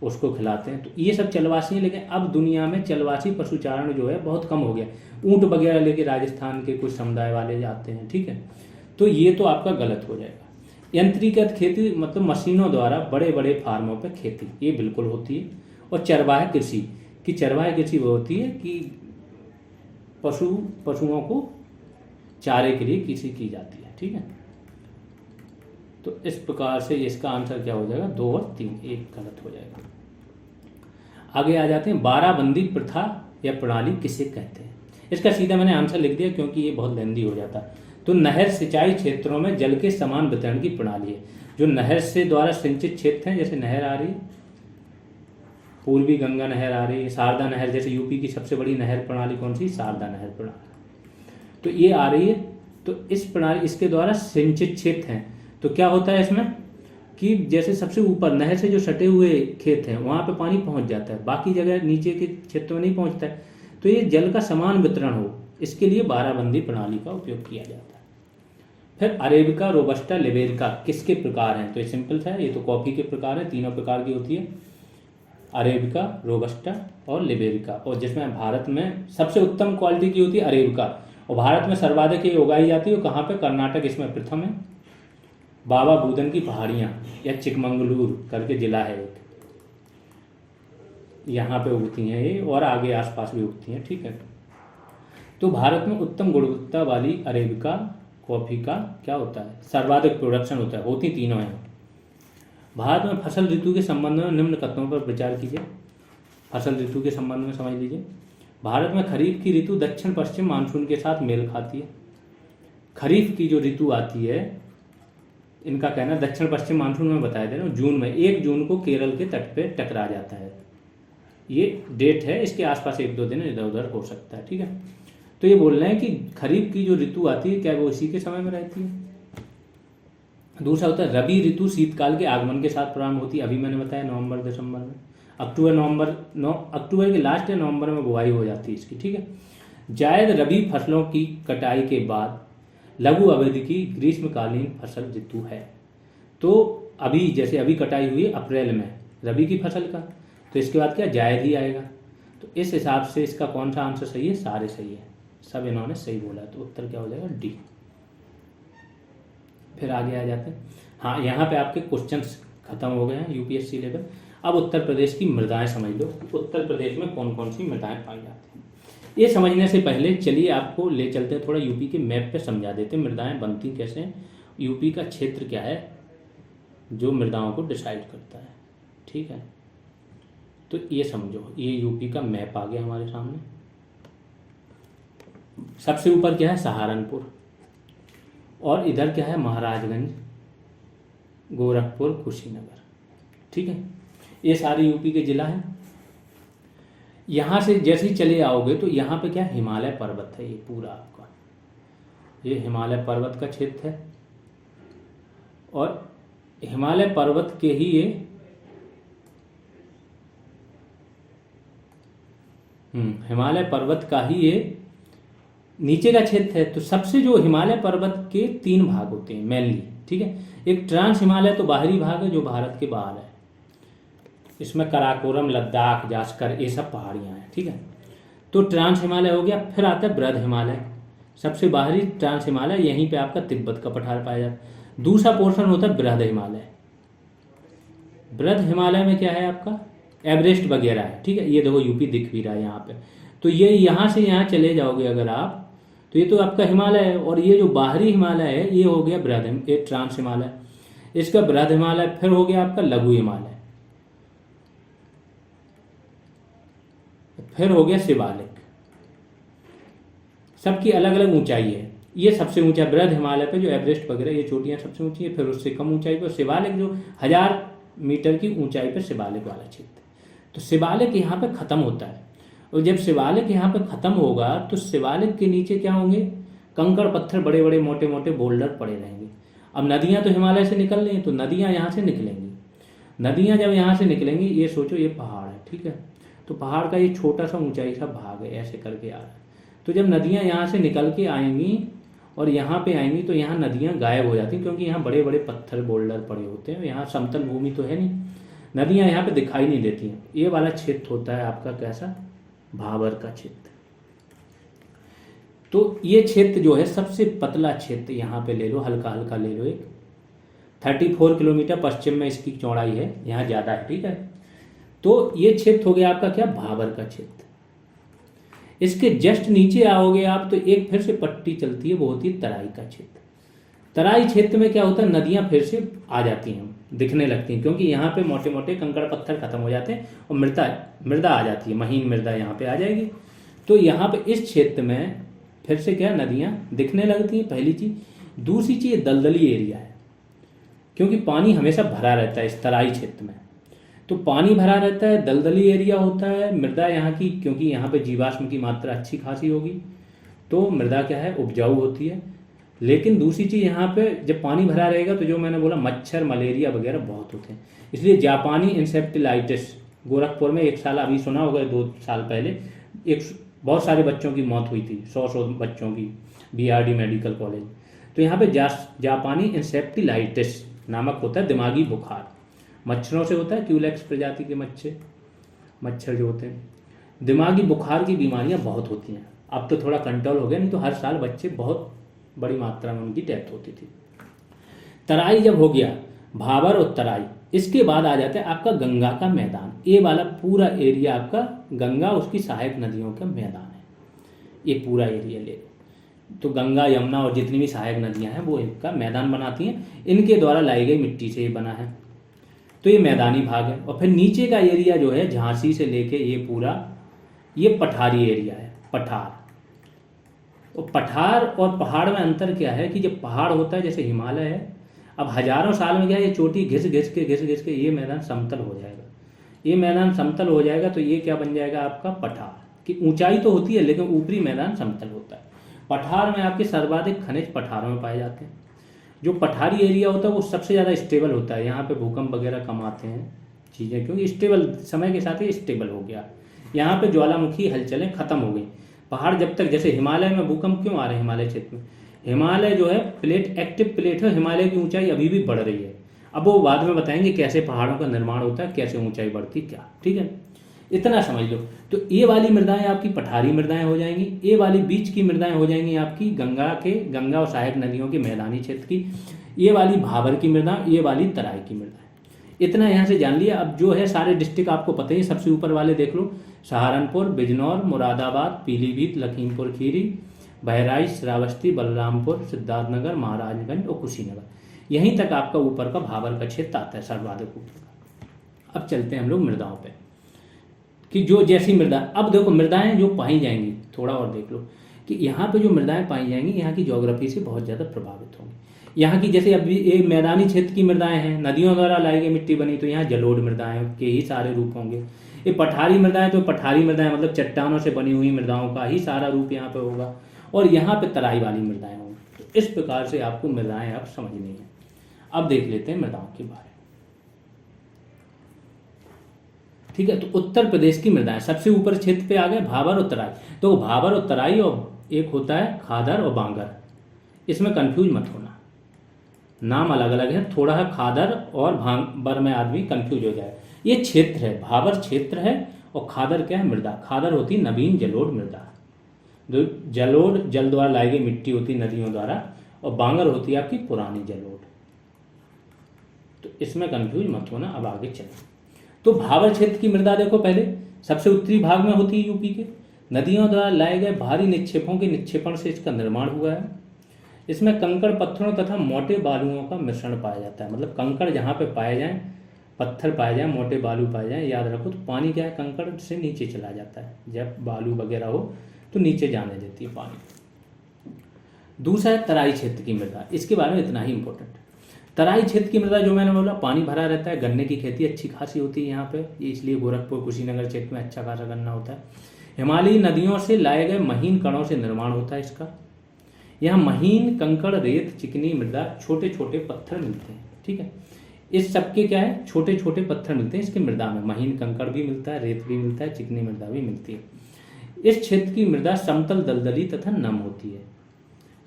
उसको खिलाते हैं। तो ये सब चलवासी हैं, लेकिन अब दुनिया में चलवासी पशुचारण जो है बहुत कम हो गया। ऊँट वगैरह लेके राजस्थान के कुछ समुदाय वाले जाते हैं, ठीक है। तो ये तो आपका गलत हो जाएगा। यंत्रीकृत खेती मतलब मशीनों द्वारा बड़े बड़े फार्मों पर खेती, ये बिल्कुल होती है। और चरवाहे कृषि की, चरवाहे कृषि वो होती है कि पशुओं को चारे के लिए कृषि की जाती है, ठीक है। तो इस प्रकार से इसका आंसर क्या हो जाएगा, 2 और 3, एक गलत हो जाएगा। आगे आ जाते हैं, बाराबंदी प्रथा या प्रणाली किसे कहते हैं? इसका सीधा मैंने आंसर लिख दिया क्योंकि ये बहुत लेंदी हो जाता है। तो नहर सिंचाई क्षेत्रों में जल के समान वितरण की प्रणाली है। जो नहर से द्वारा सिंचित क्षेत्र हैं, जैसे नहर आ रही है, पूर्वी गंगा नहर आ रही है, शारदा नहर, जैसे यूपी की सबसे बड़ी नहर प्रणाली कौन सी, शारदा नहर प्रणाली, तो ये आ रही है। तो इस प्रणाली, इसके द्वारा सिंचित क्षेत्र हैं। तो क्या होता है इसमें कि जैसे सबसे ऊपर नहर से जो सटे हुए खेत हैं वहाँ पे पानी पहुँच जाता है, बाकी जगह नीचे के क्षेत्र में नहीं पहुँचता है। तो ये जल का समान वितरण हो, इसके लिए बाराबंदी प्रणाली का उपयोग किया जाता है। फिर अरेबिका, रोबस्टा, लिबेरिका किसके प्रकार हैं? तो ये सिंपल सा है, ये तो कॉफी के प्रकार है, तीनों प्रकार की होती है, अरेबिका, रोबस्टा और लिबेरिका। और जिसमें भारत में सबसे उत्तम क्वालिटी की होती है अरेबिका, और भारत में सर्वाधिक ये उगाई जाती है। कहाँ पे? कर्नाटक इसमें प्रथम है। बाबा बूदन की पहाड़ियाँ या चिकमंगलूर करके जिला है एक, यहाँ पे उगती हैं ये, और आगे आसपास भी उगती हैं, ठीक है। तो भारत में उत्तम गुणवत्ता वाली अरेबिका कॉफ़ी का क्या होता है, सर्वाधिक प्रोडक्शन होता है, होती तीनों हैं। भारत में फसल ऋतु के संबंध में निम्न कथनों पर विचार कीजिए। फसल ऋतु के संबंध में समझ लीजिए। भारत में खरीफ की ऋतु दक्षिण पश्चिम मानसून के साथ मेल खाती है। खरीफ की जो ऋतु आती है, इनका कहना दक्षिण पश्चिम मानसून में बताया दे रहा हूँ, जून में 1 जून को केरल के तट पे टकरा जाता है। ये डेट है, इसके आसपास 1-2 दिन इधर उधर हो सकता है, ठीक है। तो ये बोल रहे हैं कि खरीफ की जो ऋतु आती है क्या वो इसी के समय में रहती है। दूसरा होता है रबी ऋतु शीतकाल के आगमन के साथ प्रारंभ होती है, अभी मैंने बताया नवंबर दिसंबर में। अक्टूबर के लास्ट या नवंबर में बुआई हो जाती है इसकी, ठीक है। जायद रबी फसलों की कटाई के बाद लघु अवधि की ग्रीष्मकालीन फसल ऋतु है। तो अभी जैसे अभी कटाई हुई है अप्रैल में रबी की फसल का, तो इसके बाद क्या जायद ही आएगा। तो इस हिसाब से इसका कौन सा आंसर सही है, सारे सही है, सब इन्होंने सही बोला, तो उत्तर क्या हो जाएगा, डी। फिर आगे आ जाते हैं। हाँ, यहाँ पे आपके क्वेश्चंस खत्म हो गए हैं यूपीएससी लेवल। अब उत्तर प्रदेश की मृदाएं समझ लो, उत्तर प्रदेश में कौन कौन सी मृदाएं पाई जाती हैं। ये समझने से पहले चलिए आपको ले चलते हैं, थोड़ा यूपी के मैप पे समझा देते हैं मृदाएं बनती कैसे हैं, यूपी का क्षेत्र क्या है जो मृदाओं को डिसाइड करता है, ठीक है। तो ये समझो, ये यूपी का मैप आ गया हमारे सामने। सबसे ऊपर क्या है, सहारनपुर, और इधर क्या है, महाराजगंज, गोरखपुर, कुशीनगर, ठीक है। ये सारे यूपी के जिला हैं। यहाँ से जैसे ही चले आओगे तो यहाँ पे क्या, हिमालय पर्वत है, ये पूरा आपका ये हिमालय पर्वत का क्षेत्र है। और हिमालय पर्वत के ही ये हिमालय पर्वत का ही ये नीचे का क्षेत्र है। तो सबसे जो हिमालय पर्वत के 3 भाग होते हैं मेनली, ठीक है। एक ट्रांस हिमालय तो बाहरी भाग है जो भारत के बाहर है, इसमें कराकोरम, लद्दाख, जास्कर, ये सब पहाड़ियाँ हैं, ठीक है। तो ट्रांस हिमालय हो गया। फिर आता है बृहद हिमालय, सबसे बाहरी ट्रांस हिमालय, यहीं पे आपका तिब्बत का पठार पाया जाता है। दूसरा पोर्शन होता है बृहद हिमालय। बृहद हिमालय में क्या है आपका, एवरेस्ट वगैरह है, ठीक है। ये देखो यूपी दिख भी रहा है यहाँ पे। तो ये यहाँ से यहाँ चले जाओगे अगर आप, तो ये तो आपका हिमालय है। और ये जो बाहरी हिमालय है ये हो गया बृहद, ये ट्रांस हिमालय। इसका बृहद हिमालय फिर हो गया आपका लघु हिमालय, फिर हो गया शिवालिक। सबकी अलग अलग ऊंचाई है। ये सबसे ऊंचा बृहद हिमालय पे जो एवरेस्ट वगैरह ये चोटियां सबसे ऊंची है। फिर उससे कम ऊंचाई पर शिवालिक, जो 1000 मीटर की ऊंचाई पर शिवालिक वाला क्षेत्र। तो शिवालिक यहाँ पे खत्म होता है। और जब शिवालिक यहाँ पे खत्म होगा तो शिवालिक के नीचे क्या होंगे, कंकड़ पत्थर, बड़े बड़े मोटे मोटे बोल्डर पड़े रहेंगे। अब नदियाँ तो हिमालय से निकल रही हैं, तो नदियाँ यहाँ से निकलेंगी। नदियाँ जब यहाँ से निकलेंगी, ये सोचो ये पहाड़ है, ठीक है। तो पहाड़ का ये छोटा सा ऊंचाई सा भाग है, ऐसे करके आ रहा है। तो जब नदियाँ यहाँ से निकल के आएंगी और यहाँ पे आएंगी तो यहाँ नदियाँ गायब हो जाती हैं, क्योंकि यहाँ बड़े बड़े पत्थर बोल्डर पड़े होते हैं। यहाँ समतल भूमि तो है नहीं, नदियाँ यहाँ पे दिखाई नहीं देती हैं। ये वाला क्षेत्र होता है आपका कैसा, भाबर का क्षेत्र। तो ये क्षेत्र जो है सबसे पतला क्षेत्र, यहाँ पे ले लो, हल्का हल्का ले लो। एक 34 किलोमीटर पश्चिम में इसकी चौड़ाई है, यहाँ ज़्यादा है, ठीक है। तो ये क्षेत्र हो गया आपका क्या, भाबर का क्षेत्र। इसके जस्ट नीचे आओगे आप तो एक फिर से पट्टी चलती है, वो होती है तराई का क्षेत्र। तराई क्षेत्र में क्या होता है, नदियाँ फिर से आ जाती हैं, दिखने लगती हैं, क्योंकि यहाँ पे मोटे मोटे कंकड़ पत्थर खत्म हो जाते हैं और मृदा आ जाती है, महीन मृदा यहाँ पे आ जाएगी। तो यहाँ पे इस क्षेत्र में फिर से क्या, नदियाँ दिखने लगती हैं, पहली चीज़। दूसरी चीज़ दलदली एरिया है, क्योंकि पानी हमेशा भरा रहता है इस तराई क्षेत्र में। तो पानी भरा रहता है, दलदली एरिया होता है, मृदा यहाँ की, क्योंकि यहाँ पे जीवाश्म की मात्रा अच्छी खासी होगी, तो मृदा क्या है, उपजाऊ होती है। लेकिन दूसरी चीज़ यहाँ पे जब पानी भरा रहेगा तो जो मैंने बोला मच्छर, मलेरिया वगैरह बहुत होते हैं। इसलिए जापानी इंसेप्टिलाइटिस, गोरखपुर में एक साल अभी सुना होगा, 2 साल पहले एक बहुत सारे बच्चों की मौत हुई थी, 100 बच्चों की, BRD मेडिकल कॉलेज। तो यहाँ पे जापानी इंसेप्टिलाइटिस नामक होता है दिमागी बुखार, मच्छरों से होता है, क्यूलेक्स प्रजाति के मच्छर जो होते हैं। दिमागी बुखार की बीमारियां बहुत होती हैं। अब तो थोड़ा कंट्रोल हो गया, नहीं तो हर साल बच्चे बहुत बड़ी मात्रा में उनकी डेथ होती थी। तराई जब हो गया, भाबर और तराई, इसके बाद आ जाता है आपका गंगा का मैदान। ये वाला पूरा एरिया आपका गंगा, उसकी सहायक नदियों का मैदान है। ये पूरा एरिया ले लो, तो गंगा, यमुना और जितनी भी सहायक नदियां हैं वो इनका मैदान बनाती हैं। इनके द्वारा लाई गई मिट्टी से ये बना है, तो ये मैदानी भाग है। और फिर नीचे का एरिया जो है, झांसी से लेके ये पूरा, ये पठारी एरिया है, पठार। तो पठार और पहाड़ में अंतर क्या है कि जब पहाड़ होता है, जैसे हिमालय है, अब हजारों साल में क्या है, ये चोटी घिस घिस के ये मैदान समतल हो जाएगा। ये मैदान समतल हो जाएगा तो ये क्या बन जाएगा आपका, पठार। की ऊंचाई तो होती है लेकिन ऊपरी मैदान समतल होता है। पठार में आपके सर्वाधिक खनिज पठारों में पाए जाते हैं। जो पठारी एरिया होता है वो सबसे ज़्यादा स्टेबल होता है। यहाँ पे भूकंप वगैरह कम आते हैं चीज़ें, क्योंकि स्टेबल, समय के साथ ही स्टेबल हो गया। यहाँ पे ज्वालामुखी हलचलें खत्म हो गई। पहाड़ जब तक, जैसे हिमालय में भूकंप क्यों आ रहे हैं, हिमालय क्षेत्र में, हिमालय जो है प्लेट, एक्टिव प्लेट है, हिमालय की ऊंचाई अभी भी बढ़ रही है। अब वो बाद में बताएंगे कैसे पहाड़ों का निर्माण होता है, कैसे ऊंचाई बढ़ती क्या, ठीक है। इतना समझ लो। तो ये वाली मृदाएं आपकी पठारी मृदाएं हो जाएंगी, ये वाली बीच की मृदाएं हो जाएंगी आपकी गंगा और सहायक नदियों के मैदानी क्षेत्र की, ये वाली भाबर की मृदा, ये वाली तराई की मृदा। इतना यहाँ से जान लिया। अब जो है सारे डिस्ट्रिक्ट आपको पता ही, सबसे ऊपर वाले देख लो, सहारनपुर, बिजनौर, मुरादाबाद, पीलीभीत, लखीमपुर खीरी, बहराइच, श्रावस्ती, बलरामपुर, सिद्धार्थनगर, महाराजगंज और कुशीनगर। यहीं तक आपका ऊपर का भाबर का क्षेत्र आता है, सर्वाधिक ऊपर का। अब चलते हैं हम लोग मृदाओं पे, कि जो जैसी मृदा, अब देखो मृदाएं जो पाई जाएंगी, थोड़ा और देख लो कि यहाँ पे जो मृदाएं पाई जाएंगी यहाँ की ज्योग्राफी से बहुत ज़्यादा प्रभावित होंगी। यहाँ की जैसे अभी एक मैदानी क्षेत्र की मृदाएं हैं, नदियों द्वारा लाई गई मिट्टी बनी, तो यहाँ जलोढ़ मृदाएं के ही सारे रूप होंगे। ये पठारी मृदाएं, तो पठारी मृदाएं मतलब चट्टानों से बनी हुई मृदाओं का ही सारा रूप यहाँ पे होगा, और यहाँ पे तराई वाली मृदाएं होंगी। तो इस प्रकार से आपको मृदाएं अब समझनी है। अब देख लेते हैं मृदाओं के बारे में, ठीक है। तो उत्तर प्रदेश की मृदाएं सबसे ऊपर क्षेत्र पे आ गए, भाबर और तराई। तो भाबर और तराई, और एक होता है खादर और बांगर, इसमें कंफ्यूज मत होना। नाम अलग अलग है, थोड़ा है खादर और भांबर में आदमी कंफ्यूज हो जाए। ये क्षेत्र है, भाबर क्षेत्र है, और खादर क्या है, मृदा। खादर होती नवीन जलोढ़ मृदा, जो जलोढ़ जल द्वारा लाई गई मिट्टी होती नदियों द्वारा, और बांगर होती है आपकी पुरानी जलोढ़। तो इसमें कंफ्यूज मत होना। अब आगे चलें। तो भाबर क्षेत्र की मृदा देखो, पहले सबसे उत्तरी भाग में होती है यूपी के। नदियों द्वारा लाए गए भारी निक्षेपों के निक्षेपण से इसका निर्माण हुआ है। इसमें कंकड़ पत्थरों तथा मोटे बालुओं का मिश्रण पाया जाता है। मतलब कंकड़ जहाँ पे पाए जाएं, पत्थर पाए जाएं, मोटे बालू पाए जाएं, याद रखो। तो पानी क्या है, कंकड़ से नीचे चला जाता है। जब बालू वगैरह हो तो नीचे जाने देती है पानी। दूसरा है तराई क्षेत्र की मृदा। इसके बारे में इतना ही इंपॉर्टेंट। तराई क्षेत्र की मृदा जो मैंने बोला, पानी भरा रहता है, गन्ने की खेती अच्छी खासी होती है यहाँ पे, इसलिए गोरखपुर कुशीनगर क्षेत्र में अच्छा खासा गन्ना होता है। हिमालयी नदियों से लाए गए महीन कणों से निर्माण होता है इसका। यहाँ महीन कंकड़, रेत, चिकनी मृदा, छोटे छोटे पत्थर मिलते हैं। ठीक है, इस सबके क्या है, छोटे छोटे पत्थर मिलते हैं इसकी मृदा में। महीन कंकड़ भी मिलता है, रेत भी मिलता है, चिकनी मृदा भी मिलती है। इस क्षेत्र की मृदा समतल, दलदली तथा नम होती है।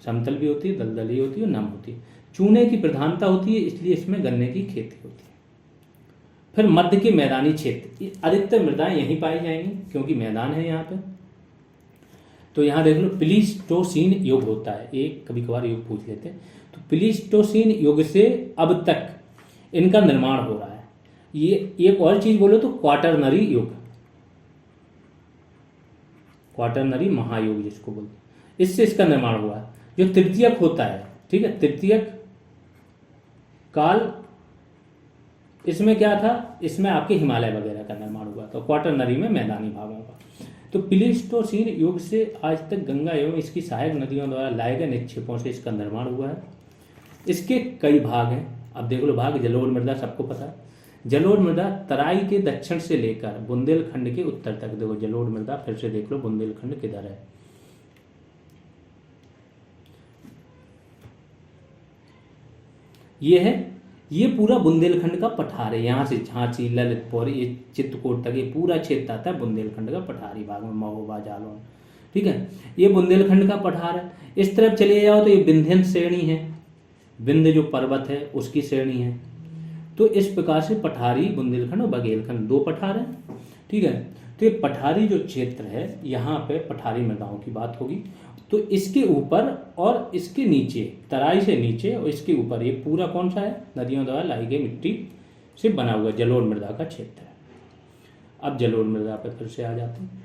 समतल भी होती है, दलदली होती है, नम होती है। चूने की प्रधानता होती है, इसलिए इसमें गन्ने की खेती होती है। फिर मध्य के मैदानी क्षेत्र, अधिकतर मृदाएं यहीं पाई जाएंगी क्योंकि मैदान है यहाँ पे। तो यहाँ देख लो, प्लीस्टोसीन युग होता है, एक कभी कभार युग पूछ लेते हैं। तो प्लीस्टोसीन युग से अब तक इनका निर्माण हो रहा है। ये एक और चीज बोलो तो क्वाटरनरी युग, क्वाटरनरी महायुग जिसको बोलते हैं, इससे इसका निर्माण हुआ है। जो तृतीयक होता है, ठीक है, तृतीयक काल, इसमें क्या था, इसमें आपके हिमालय वगैरह का निर्माण हुआ था। क्वाटरनरी में मैदानी भागों का। तो प्लीस्टोसीन युग से आज तक गंगा एवं इसकी सहायक नदियों द्वारा लाए गए निक्षेपों से इसका निर्माण हुआ है। इसके कई भाग हैं। अब देख लो भाग, जलोढ़ मृदा सबको पता है। जलोढ़ मृदा तराई के दक्षिण से लेकर बुंदेलखंड के उत्तर तक। देखो जलोढ़ मृदा, फिर से देख लो बुंदेलखंड किधर है। ये है, ये पूरा बुंदेलखंड का पठार है। यहाँ से झांसी, ललितपुर, ये चित्रकूट तक ये पूरा क्षेत्र आता है बुंदेलखंड का पठारी भाग में, महोबा, जालौन। ठीक है, ये बुंदेलखंड का पठार है। इस तरफ चले जाओ तो ये विंध्यन श्रेणी है, विंध्य जो पर्वत है उसकी श्रेणी है। तो इस प्रकार से पठारी, बुंदेलखंड और बघेलखंड दो पठार है। ठीक है, तो ये पठारी जो क्षेत्र है, यहाँ पे पठारी मृदाओं की बात होगी। तो इसके ऊपर और इसके नीचे, तराई से नीचे और इसके ऊपर ये पूरा कौन सा है, नदियों द्वारा लाई गई मिट्टी से बना हुआ जलोढ़ मृदा का क्षेत्र है। अब जलोढ़ मृदा पर फिर से आ जाते हैं।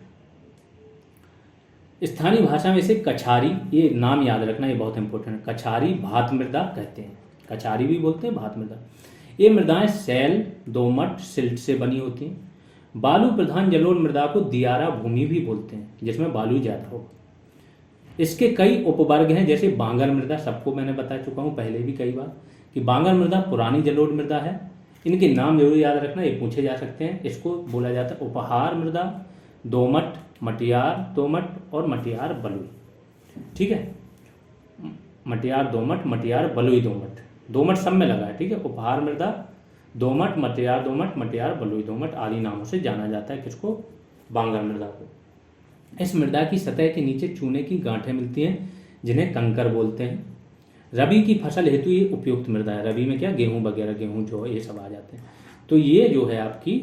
स्थानीय भाषा में इसे कछारी, ये नाम याद रखना, ये बहुत इंपॉर्टेंट है। कछारी भात मृदा कहते हैं, कछारी भी बोलते हैं, भात मृदा। ये मृदाएं सैल, दोमट, सिल्ट से बनी होती हैं। बालू प्रधान जलोढ़ मृदा को दियारा भूमि भी बोलते हैं, जिसमें बालू ज्यादा हो। इसके कई उपवर्ग हैं, जैसे बांगर मृदा, सबको मैंने बता चुका हूँ पहले भी कई बार कि बांगर मृदा पुरानी जलोढ़ मृदा है। इनके नाम जरूर याद रखना, ये पूछे जा सकते हैं। इसको बोला जाता है उपहार मृदा, दोमट, मटियार दोमट और मटियार बलुई। ठीक है, मटियार दोमट, मटियार बलुई दोमट, दोमट सब में लगा है। ठीक है, उपहार मृदा, दोमट, मटियार दोमट, मटियार बलुई दोमट आदि नामों से जाना जाता है किसको, बांगर मृदा को। इस मृदा की सतह के नीचे चूने की गांठें मिलती हैं, जिन्हें कंकर बोलते हैं। रबी की फसल हेतु ये उपयुक्त मृदा है। रबी में क्या, गेहूं वगैरह, गेहूं जो ये सब आ जाते हैं। तो ये जो है आपकी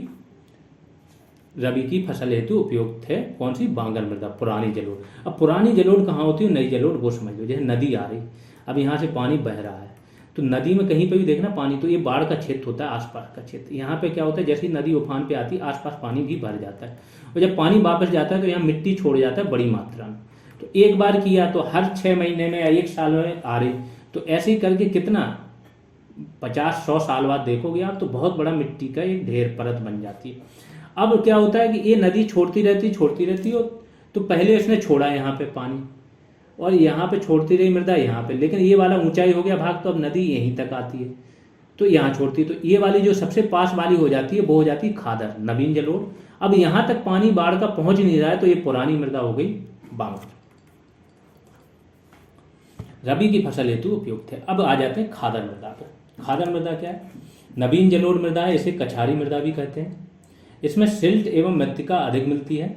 रबी की फसल हेतु उपयुक्त है कौन सी, बांगर मृदा, पुरानी जलोढ़। अब पुरानी जलोढ़ कहाँ होती है, नई जलोढ़ वो समझ लो। जैसे नदी आ रही, अब यहाँ से पानी बह रहा है, तो नदी में कहीं पे भी देखना पानी, तो ये बाढ़ का क्षेत्र होता है, आसपास का क्षेत्र। यहाँ पे क्या होता है, जैसे ही नदी उफान पे आती है, आसपास पानी भी भर जाता है, और जब पानी वापस जाता है तो यहाँ मिट्टी छोड़ जाता है बड़ी मात्रा में। तो एक बार किया तो हर 6 महीने में या 1 साल में आ रही, तो ऐसे ही करके कितना 50-100 साल बाद देखोगे आप, तो बहुत बड़ा मिट्टी का एक ढेर परत बन जाती है। अब क्या होता है कि ये नदी छोड़ती रहती हो, तो पहले इसने छोड़ा यहाँ पे पानी, और यहाँ पे छोड़ती रही मृदा यहाँ पे, लेकिन ये वाला ऊंचाई हो गया भाग, तो अब नदी यहीं तक आती है, तो यहाँ छोड़ती, तो ये वाली जो सबसे पास वाली हो जाती है वो हो जाती है खादर, नवीन जलोढ़। अब यहाँ तक पानी बाढ़ का पहुंच नहीं रहा है, तो ये पुरानी मृदा हो गई बांगर। रबी की फसल हेतु उपयुक्त है। अब आ जाते हैं खादर मृदा पर। खादर मृदा क्या है, नवीन जलोढ़ मृदा है, इसे कछारी मृदा भी कहते हैं। इसमें सिल्ट एवं मृत्तिका अधिक मिलती है।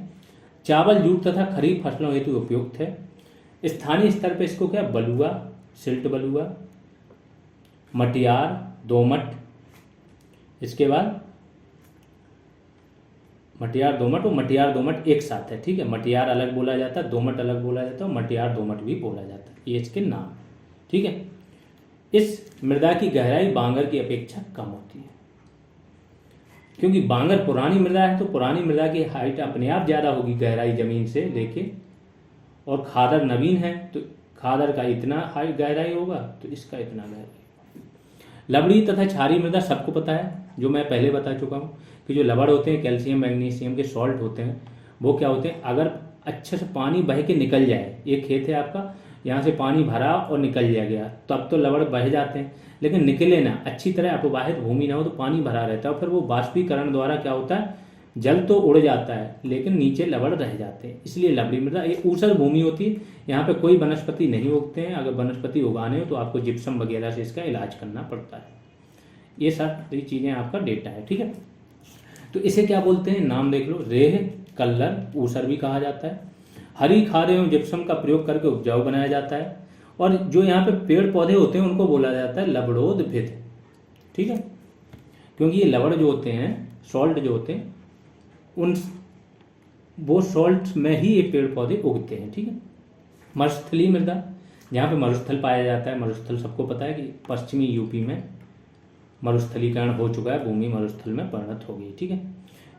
चावल, जूट तथा खरीफ फसलों हेतु उपयुक्त है। स्थानीय स्तर पर इसको क्या, बलुआ, सिल्ट बलुआ, मटियार, दोमट, इसके बाद मटियार दोमट, और मटियार दोमट एक साथ है, ठीक है। मटियार अलग बोला जाता है, दोमट अलग बोला जाता है, और मटियार दोमट भी बोला जाता है, ये इसके नाम, ठीक है। इस मृदा की गहराई बांगर की अपेक्षा कम होती है, क्योंकि बांगर पुरानी मृदा है, तो पुरानी मृदा की हाइट अपने आप ज़्यादा होगी गहराई ज़मीन से लेके, और खादर नवीन है तो खादर का इतना हाइट गहराई होगा, तो इसका इतना गहराई। लवड़ी तथा क्षारीय मृदा सबको पता है, जो मैं पहले बता चुका हूँ कि जो लवड़ होते हैं कैल्शियम मैग्नीशियम के सॉल्ट होते हैं, वो क्या होते हैं, अगर अच्छे से पानी बह के निकल जाए, ये खेत है आपका, यहाँ से पानी भरा और निकल जा गया, तब तो लवड़ बह जाते हैं, लेकिन निकले ना, अच्छी तरह अपवाहित भूमि ना हो तो पानी भरा रहता है, और फिर वो बाष्पीकरण द्वारा क्या होता है, जल तो उड़ जाता है लेकिन नीचे लवड़ रह जाते हैं, इसलिए लवड़ी मृदा एक ऊसर भूमि होती है। यहाँ पे कोई वनस्पति नहीं उगते हैं, अगर वनस्पति उगाने हो तो आपको जिप्सम वगैरह से इसका इलाज करना पड़ता है। ये सारी चीज़ें आपका डेटा है, ठीक है। तो इसे क्या बोलते हैं, नाम देख लो, रेह, कल्लर, ऊसर भी कहा जाता है। हरी खाद एवं जिप्सम का प्रयोग करके उपजाऊ बनाया जाता है, और जो यहाँ पे पेड़ पौधे होते हैं उनको बोला जाता है लवणोद्भिद, ठीक है, क्योंकि ये लवड़ जो होते हैं, सॉल्ट जो होते हैं, उन वो सॉल्ट में ही ये पेड़ पौधे उगते हैं, ठीक है। मरुस्थलीय मृदा, जहाँ पे मरुस्थल पाया जाता है, मरुस्थल सबको पता है कि पश्चिमी यूपी में मरुस्थलीकरण हो चुका है, भूमि मरुस्थल में परिणत हो गई, ठीक है।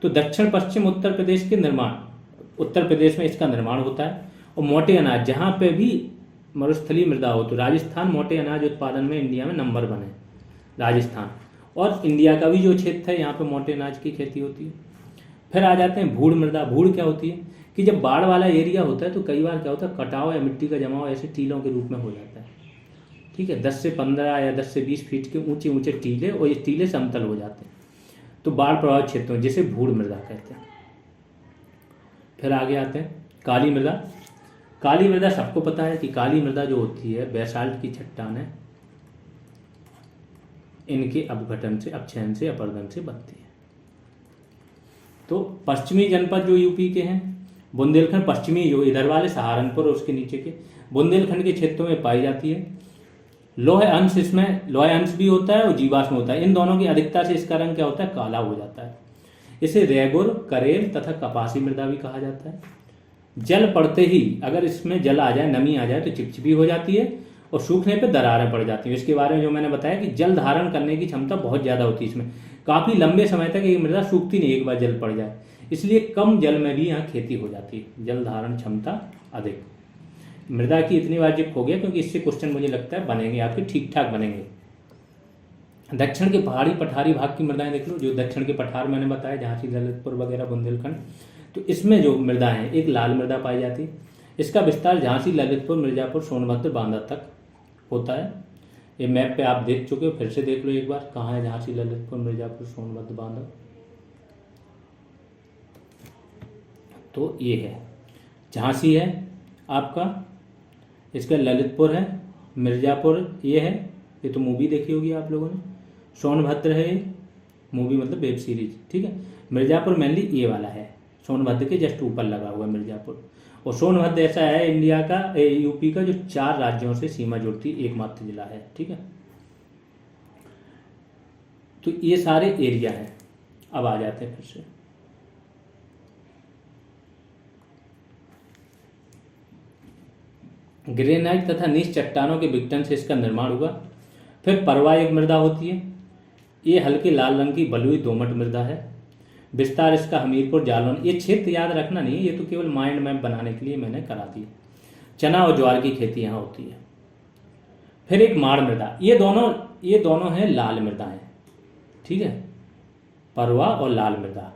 तो दक्षिण पश्चिम उत्तर प्रदेश के निर्माण, उत्तर प्रदेश में इसका निर्माण होता है, और मोटे अनाज जहाँ पे भी मरुस्थलीय मृदा हो, तो राजस्थान मोटे अनाज उत्पादन में इंडिया में नंबर 1 है, राजस्थान, और इंडिया का भी जो क्षेत्र है यहाँ पे मोटे अनाज की खेती होती है। फिर आ जाते हैं भूड़ मृदा। भूड़ क्या होती है कि जब बाढ़ वाला एरिया होता है तो कई बार क्या होता है, कटाव या मिट्टी का जमाव ऐसे टीलों के रूप में हो जाता है, ठीक है, 10 से 15 या 10 से 20 फीट के ऊंचे ऊंचे टीले, और ये टीले समतल हो जाते हैं, तो बाढ़ प्रभावित क्षेत्रों जिसे भूड़ मृदा कहते हैं। फिर आगे आते हैं काली मृदा। काली मृदा सबको पता है कि काली मृदा जो होती है बेसाल्ट की चट्टानें, इनके अपघटन से, अपक्षयन से, अपरदन से बनती है। तो पश्चिमी जनपद जो यूपी के हैं, बुंदेलखंड, पश्चिमी जो इधर वाले सहारनपुर और उसके नीचे के बुंदेलखंड के क्षेत्रों में पाई जाती है। लोह अंश, इसमें लोह अंश भी होता है और जीवाश्म होता है, इन दोनों की अधिकता से इसका रंग क्या होता है, काला हो जाता है। इसे रेगुर, करेल तथा कपासी मृदा भी कहा जाता है। जल पड़ते ही अगर इसमें जल आ जाए, नमी आ जाए, तो चिपचिपी हो जाती है और सूखने पर दरारें पड़ जाती हैं। इसके बारे में जो मैंने बताया कि जल धारण करने की क्षमता बहुत ज़्यादा होती है इसमें, काफ़ी लंबे समय तक ये मृदा सूखती नहीं एक बार जल पड़ जाए, इसलिए कम जल में भी यहाँ खेती हो जाती है, जल धारण क्षमता अधिक। मृदा की इतनी बार जिप हो गया क्योंकि इससे क्वेश्चन मुझे लगता है बनेंगे आपके, ठीक ठाक बनेंगे। दक्षिण के पहाड़ी पठारी भाग की मृदाएं देख लो, जो दक्षिण के पठार मैंने बताया, झांसी, ललितपुर वगैरह, बुंदेलखंड, तो इसमें जो मृदा है, एक लाल मृदा पाई जाती है। इसका विस्तार झांसी, ललितपुर, मिर्जापुर, सोनभद्र, बांदा तक होता है। ये मैप पे आप देख चुके हो, फिर से देख लो एक बार, कहाँ है झांसी, ललितपुर, मिर्जापुर, सोनभद्र, बांदा। तो ये है झांसी है आपका, इसका ललितपुर है, मिर्जापुर ये है, ये तो मूवी देखी होगी आप लोगों ने। सोनभद्र है, मूवी मतलब वेब सीरीज, ठीक है। मिर्जापुर मेनली ये वाला है, सोनभद्र के जस्ट ऊपर लगा हुआ है मिर्जापुर। और सोनभद्र ऐसा है इंडिया का, यूपी का जो 4 राज्यों से सीमा जुड़ती एकमात्र जिला है, ठीक है। तो ये सारे एरिया हैं। अब आ जाते हैं फिर से, ग्रेनाइट तथा नीच चट्टानों के विघटन से इसका निर्माण हुआ। फिर परवा एक मृदा होती है, ये हल्के लाल रंग की बलुई दोमट मृदा है। विस्तार इसका हमीरपुर, जालौन, ये क्षेत्र याद रखना नहीं है, ये तो केवल माइंड मैप बनाने के लिए मैंने करा दी। चना और ज्वार की खेती यहाँ होती है। फिर एक माड़ मृदा, ये दोनों हैं लाल मृदाएं, ठीक है, परवा और लाल मृदा।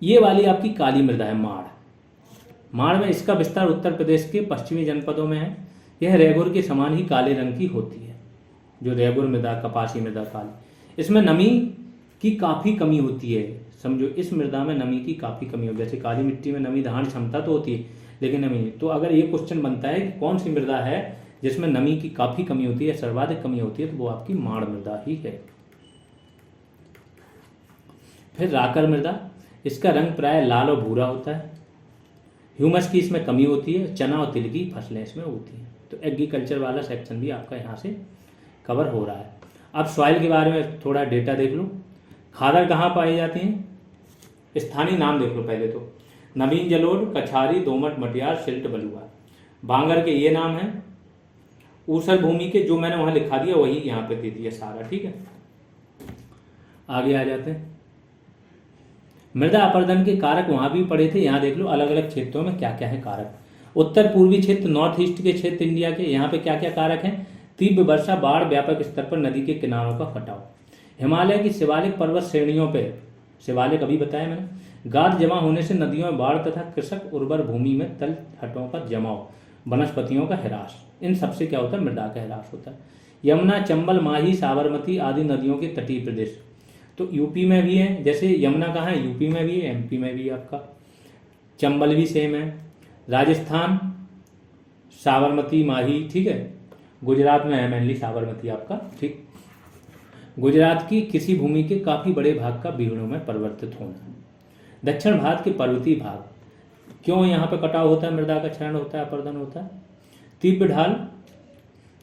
ये वाली आपकी काली मृदा है माड़। माड़ में इसका विस्तार उत्तर प्रदेश के पश्चिमी जनपदों में है। यह रेगुर के समान ही काले रंग की होती है, जो रेगुर मृदा, कपासी मृदा, काली। इसमें नमी की काफ़ी कमी होती है, समझो इस मृदा में नमी की काफ़ी कमी होती है। जैसे काली मिट्टी में नमी धारण क्षमता तो होती है लेकिन नमी नहीं। तो अगर ये क्वेश्चन बनता है कि कौन सी मृदा है जिसमें नमी की काफ़ी कमी होती है, सर्वाधिक कमी होती है, तो वो आपकी माड़ मृदा ही है। फिर राकर मृदा, इसका रंग प्राय लाल और भूरा होता है। ह्यूमस की इसमें कमी होती है, चना और तिल की फसलें इसमें होती हैं। तो एग्रीकल्चर वाला सेक्शन भी आपका यहाँ से कवर हो रहा है। अब सॉइल के बारे में थोड़ा डेटा देख लो। खादर कहाँ पाई जाती हैं, स्थानीय नाम देख लो पहले तो, नवीन जलोढ़, कछारी, दोमट, मटियार, सिल्ट, बलुआ। बांगर के ये नाम है। ऊसर भूमि के जो मैंने वहां लिखा दिया वही यहाँ पे दे दिया सारा, ठीक है। आगे आ जाते हैं। मृदा अपरदन के कारक वहां भी पढ़े थे, यहाँ देख लो अलग अलग क्षेत्रों में क्या क्या है कारक। उत्तर पूर्वी क्षेत्र, नॉर्थ ईस्ट के क्षेत्र इंडिया के, यहाँ पे क्या क्या कारक हैं, तीव्र वर्षा, बाढ़, व्यापक स्तर पर नदी के किनारों का कटाव। हिमालय की शिवालिक पर्वत श्रेणियों पर, शिवालिक अभी बताया मैंने, गाद जमा होने से नदियों में बाढ़ तथा कृषक उर्वर भूमि में तल हटों का जमाव, वनस्पतियों का ह्रास, इन सबसे क्या होता है, मृदा का ह्रास होता है। यमुना, चंबल, माही, साबरमती आदि नदियों के तटीय प्रदेश, तो यूपी में भी है, जैसे यमुना कहाँ है, यूपी में भी है, एमपी में भी है आपका। चंबल भी सेम है। राजस्थान, साबरमती, माही, ठीक है। गुजरात में है मेनली साबरमती आपका, ठीक। गुजरात की किसी भूमि के काफी बड़े भाग का बीड़ों में परिवर्तित होना। दक्षिण भारत के पर्वतीय भाग, क्यों यहाँ पे कटाव होता है, मृदा का क्षरण होता है, अपरदन होता है। तीव्र ढाल,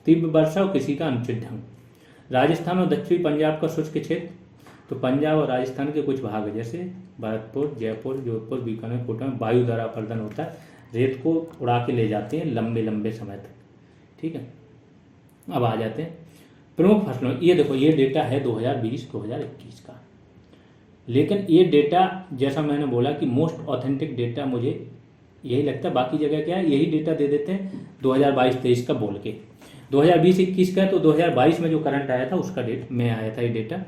तीव्र वर्षा और कृषि का अनुचित ढंग। राजस्थान और दक्षिणी पंजाब का शुष्क क्षेत्र, तो पंजाब और राजस्थान के कुछ भाग जैसे भरतपुर, जयपुर, जोधपुर, बीकानेर, कोटा में वायु द्वारा अपरदन होता है, रेत को उड़ा के ले जाते हैं लंबे लंबे समय तक, ठीक है। अब आ जाते हैं प्रमुख फसलों, ये देखो ये डेटा है 2020-2021 का, लेकिन ये डेटा जैसा मैंने बोला कि मोस्ट ऑथेंटिक डेटा मुझे यही लगता है, बाकी जगह क्या है यही डेटा दे देते हैं 2022-23 का बोल के। 2020-21 का, तो 2022 में जो करंट आया था उसका डेट में आया था ये डेटा,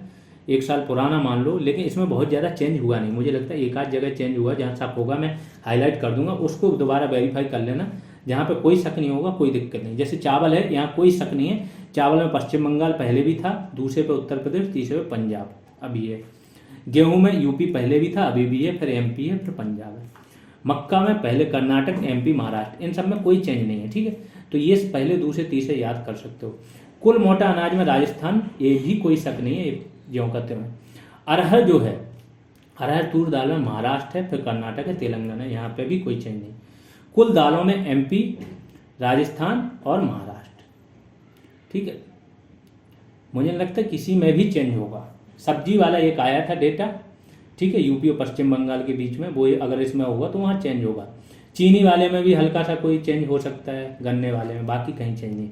एक साल पुराना मान लो, लेकिन इसमें बहुत ज़्यादा चेंज हुआ नहीं, मुझे लगता है एक आध जगह चेंज हुआ, जहाँ शक होगा मैं हाईलाइट कर दूंगा, उसको दोबारा वेरीफाई कर लेना, जहाँ पे कोई शक नहीं होगा कोई दिक्कत नहीं। जैसे चावल है, यहाँ कोई शक नहीं है, चावल में पश्चिम बंगाल पहले भी था, दूसरे पे उत्तर प्रदेश, तीसरे पे पंजाब अभी है। गेहूं में यूपी पहले भी था, अभी भी है, फिर एमपी है, फिर पंजाब है। मक्का में पहले कर्नाटक, एमपी, महाराष्ट्र, इन सब में कोई चेंज नहीं है, ठीक है। तो ये पहले दूसरे तीसरे याद कर सकते हो। कुल मोटा अनाज में राजस्थान, ये भी कोई शक नहीं है, ज्यों कहते हैं। अरहर जो है, अरहर तूर दाल में महाराष्ट्र है, फिर कर्नाटक है, तेलंगाना है, यहाँ पे भी कोई चेंज नहीं। कुल दालों में एमपी, राजस्थान और महाराष्ट्र, ठीक है। मुझे नहीं लगता किसी में भी चेंज होगा। सब्जी वाला एक आया था डेटा, ठीक है, यूपी और पश्चिम बंगाल के बीच में, वो अगर इसमें होगा तो वहाँ चेंज होगा। चीनी वाले में भी हल्का सा कोई चेंज हो सकता है, गन्ने वाले में, बाकी कहीं चेंज नहीं।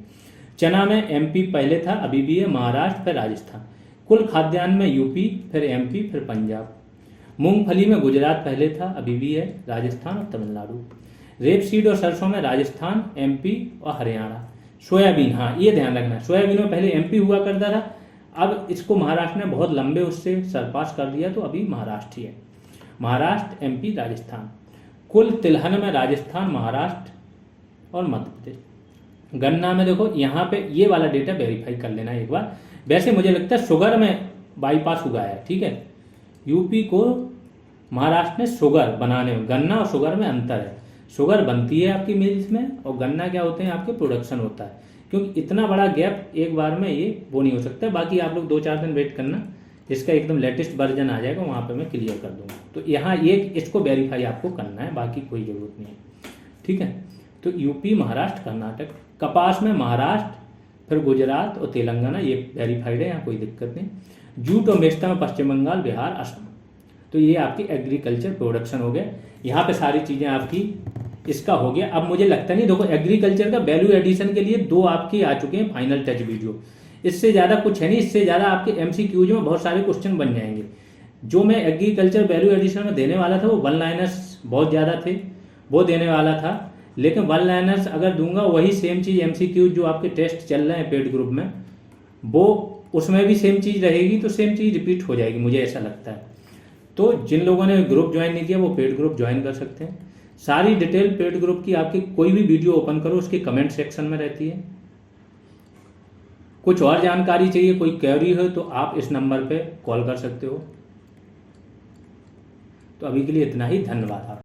चना में एमपी पहले था, अभी भी है, महाराष्ट्र फिर राजस्थान। कुल खाद्यान्न में यूपी, फिर एमपी, फिर पंजाब। मूंगफली में गुजरात पहले था, अभी भी है, राजस्थान और तमिलनाडु। रेपसीड और सरसों में राजस्थान, एमपी और हरियाणा। सोयाबीन, हाँ ये ध्यान रखना, सोयाबीन में पहले एमपी हुआ करता था, अब इसको महाराष्ट्र ने बहुत लंबे उससे सरपास कर दिया, तो अभी महाराष्ट्र ही है। महाराष्ट्र, एमपी, राजस्थान। कुल तिलहन में राजस्थान, महाराष्ट्र और मध्य प्रदेश। गन्ना में देखो यहाँ पे ये वाला डेटा वेरीफाई कर लेना एक बार। वैसे मुझे लगता है शुगर में बाईपास हुआ है, ठीक है। यूपी को महाराष्ट्र ने शुगर बनाने में, गन्ना और शुगर में अंतर है। शुगर बनती है आपकी मिल्स में, और गन्ना क्या होते हैं आपके प्रोडक्शन होता है, क्योंकि इतना बड़ा गैप एक बार में ये वो नहीं हो सकता। बाकी आप लोग 2-4 दिन वेट करना, इसका एकदम लेटेस्ट वर्जन आ जाएगा, वहाँ पे मैं क्लियर कर दूंगा। तो यहाँ ये इसको वेरीफाई आपको करना है, बाकी कोई ज़रूरत नहीं है, ठीक है। तो यूपी, महाराष्ट्र, कर्नाटक। कपास में महाराष्ट्र, फिर गुजरात और तेलंगाना, ये वेरीफाइड है, यहाँ कोई दिक्कत नहीं। जूट और मेस्ता में पश्चिम बंगाल, बिहार, असम। तो ये आपकी एग्रीकल्चर प्रोडक्शन हो गया। यहाँ पे सारी चीज़ें आपकी इसका हो गया। अब मुझे लगता नहीं, देखो एग्रीकल्चर का वैल्यू एडिशन के लिए 2 आपके आ चुके हैं फाइनल टच वीडियो, इससे ज़्यादा कुछ है नहीं। इससे ज़्यादा आपके MCQs में बहुत सारे क्वेश्चन बन जाएंगे। जो मैं एग्रीकल्चर वैल्यू एडिशन में देने वाला था वो 1 लाइनर्स बहुत ज़्यादा थे, वो देने वाला था, लेकिन 1 लाइनर्स अगर दूंगा वही सेम चीज़ MCQs जो आपके टेस्ट चल रहे हैं पेड ग्रुप में, वो उसमें भी सेम चीज़ रहेगी, तो सेम चीज़ रिपीट हो जाएगी, मुझे ऐसा लगता है। तो जिन लोगों ने ग्रुप ज्वाइन नहीं किया वो पेड ग्रुप ज्वाइन कर सकते हैं। सारी डिटेल पेड ग्रुप की आपकी कोई भी वीडियो ओपन करो उसके कमेंट सेक्शन में रहती है। कुछ और जानकारी चाहिए, कोई क्वेरी हो तो आप इस नंबर पे कॉल कर सकते हो। तो अभी के लिए इतना ही, धन्यवाद आप।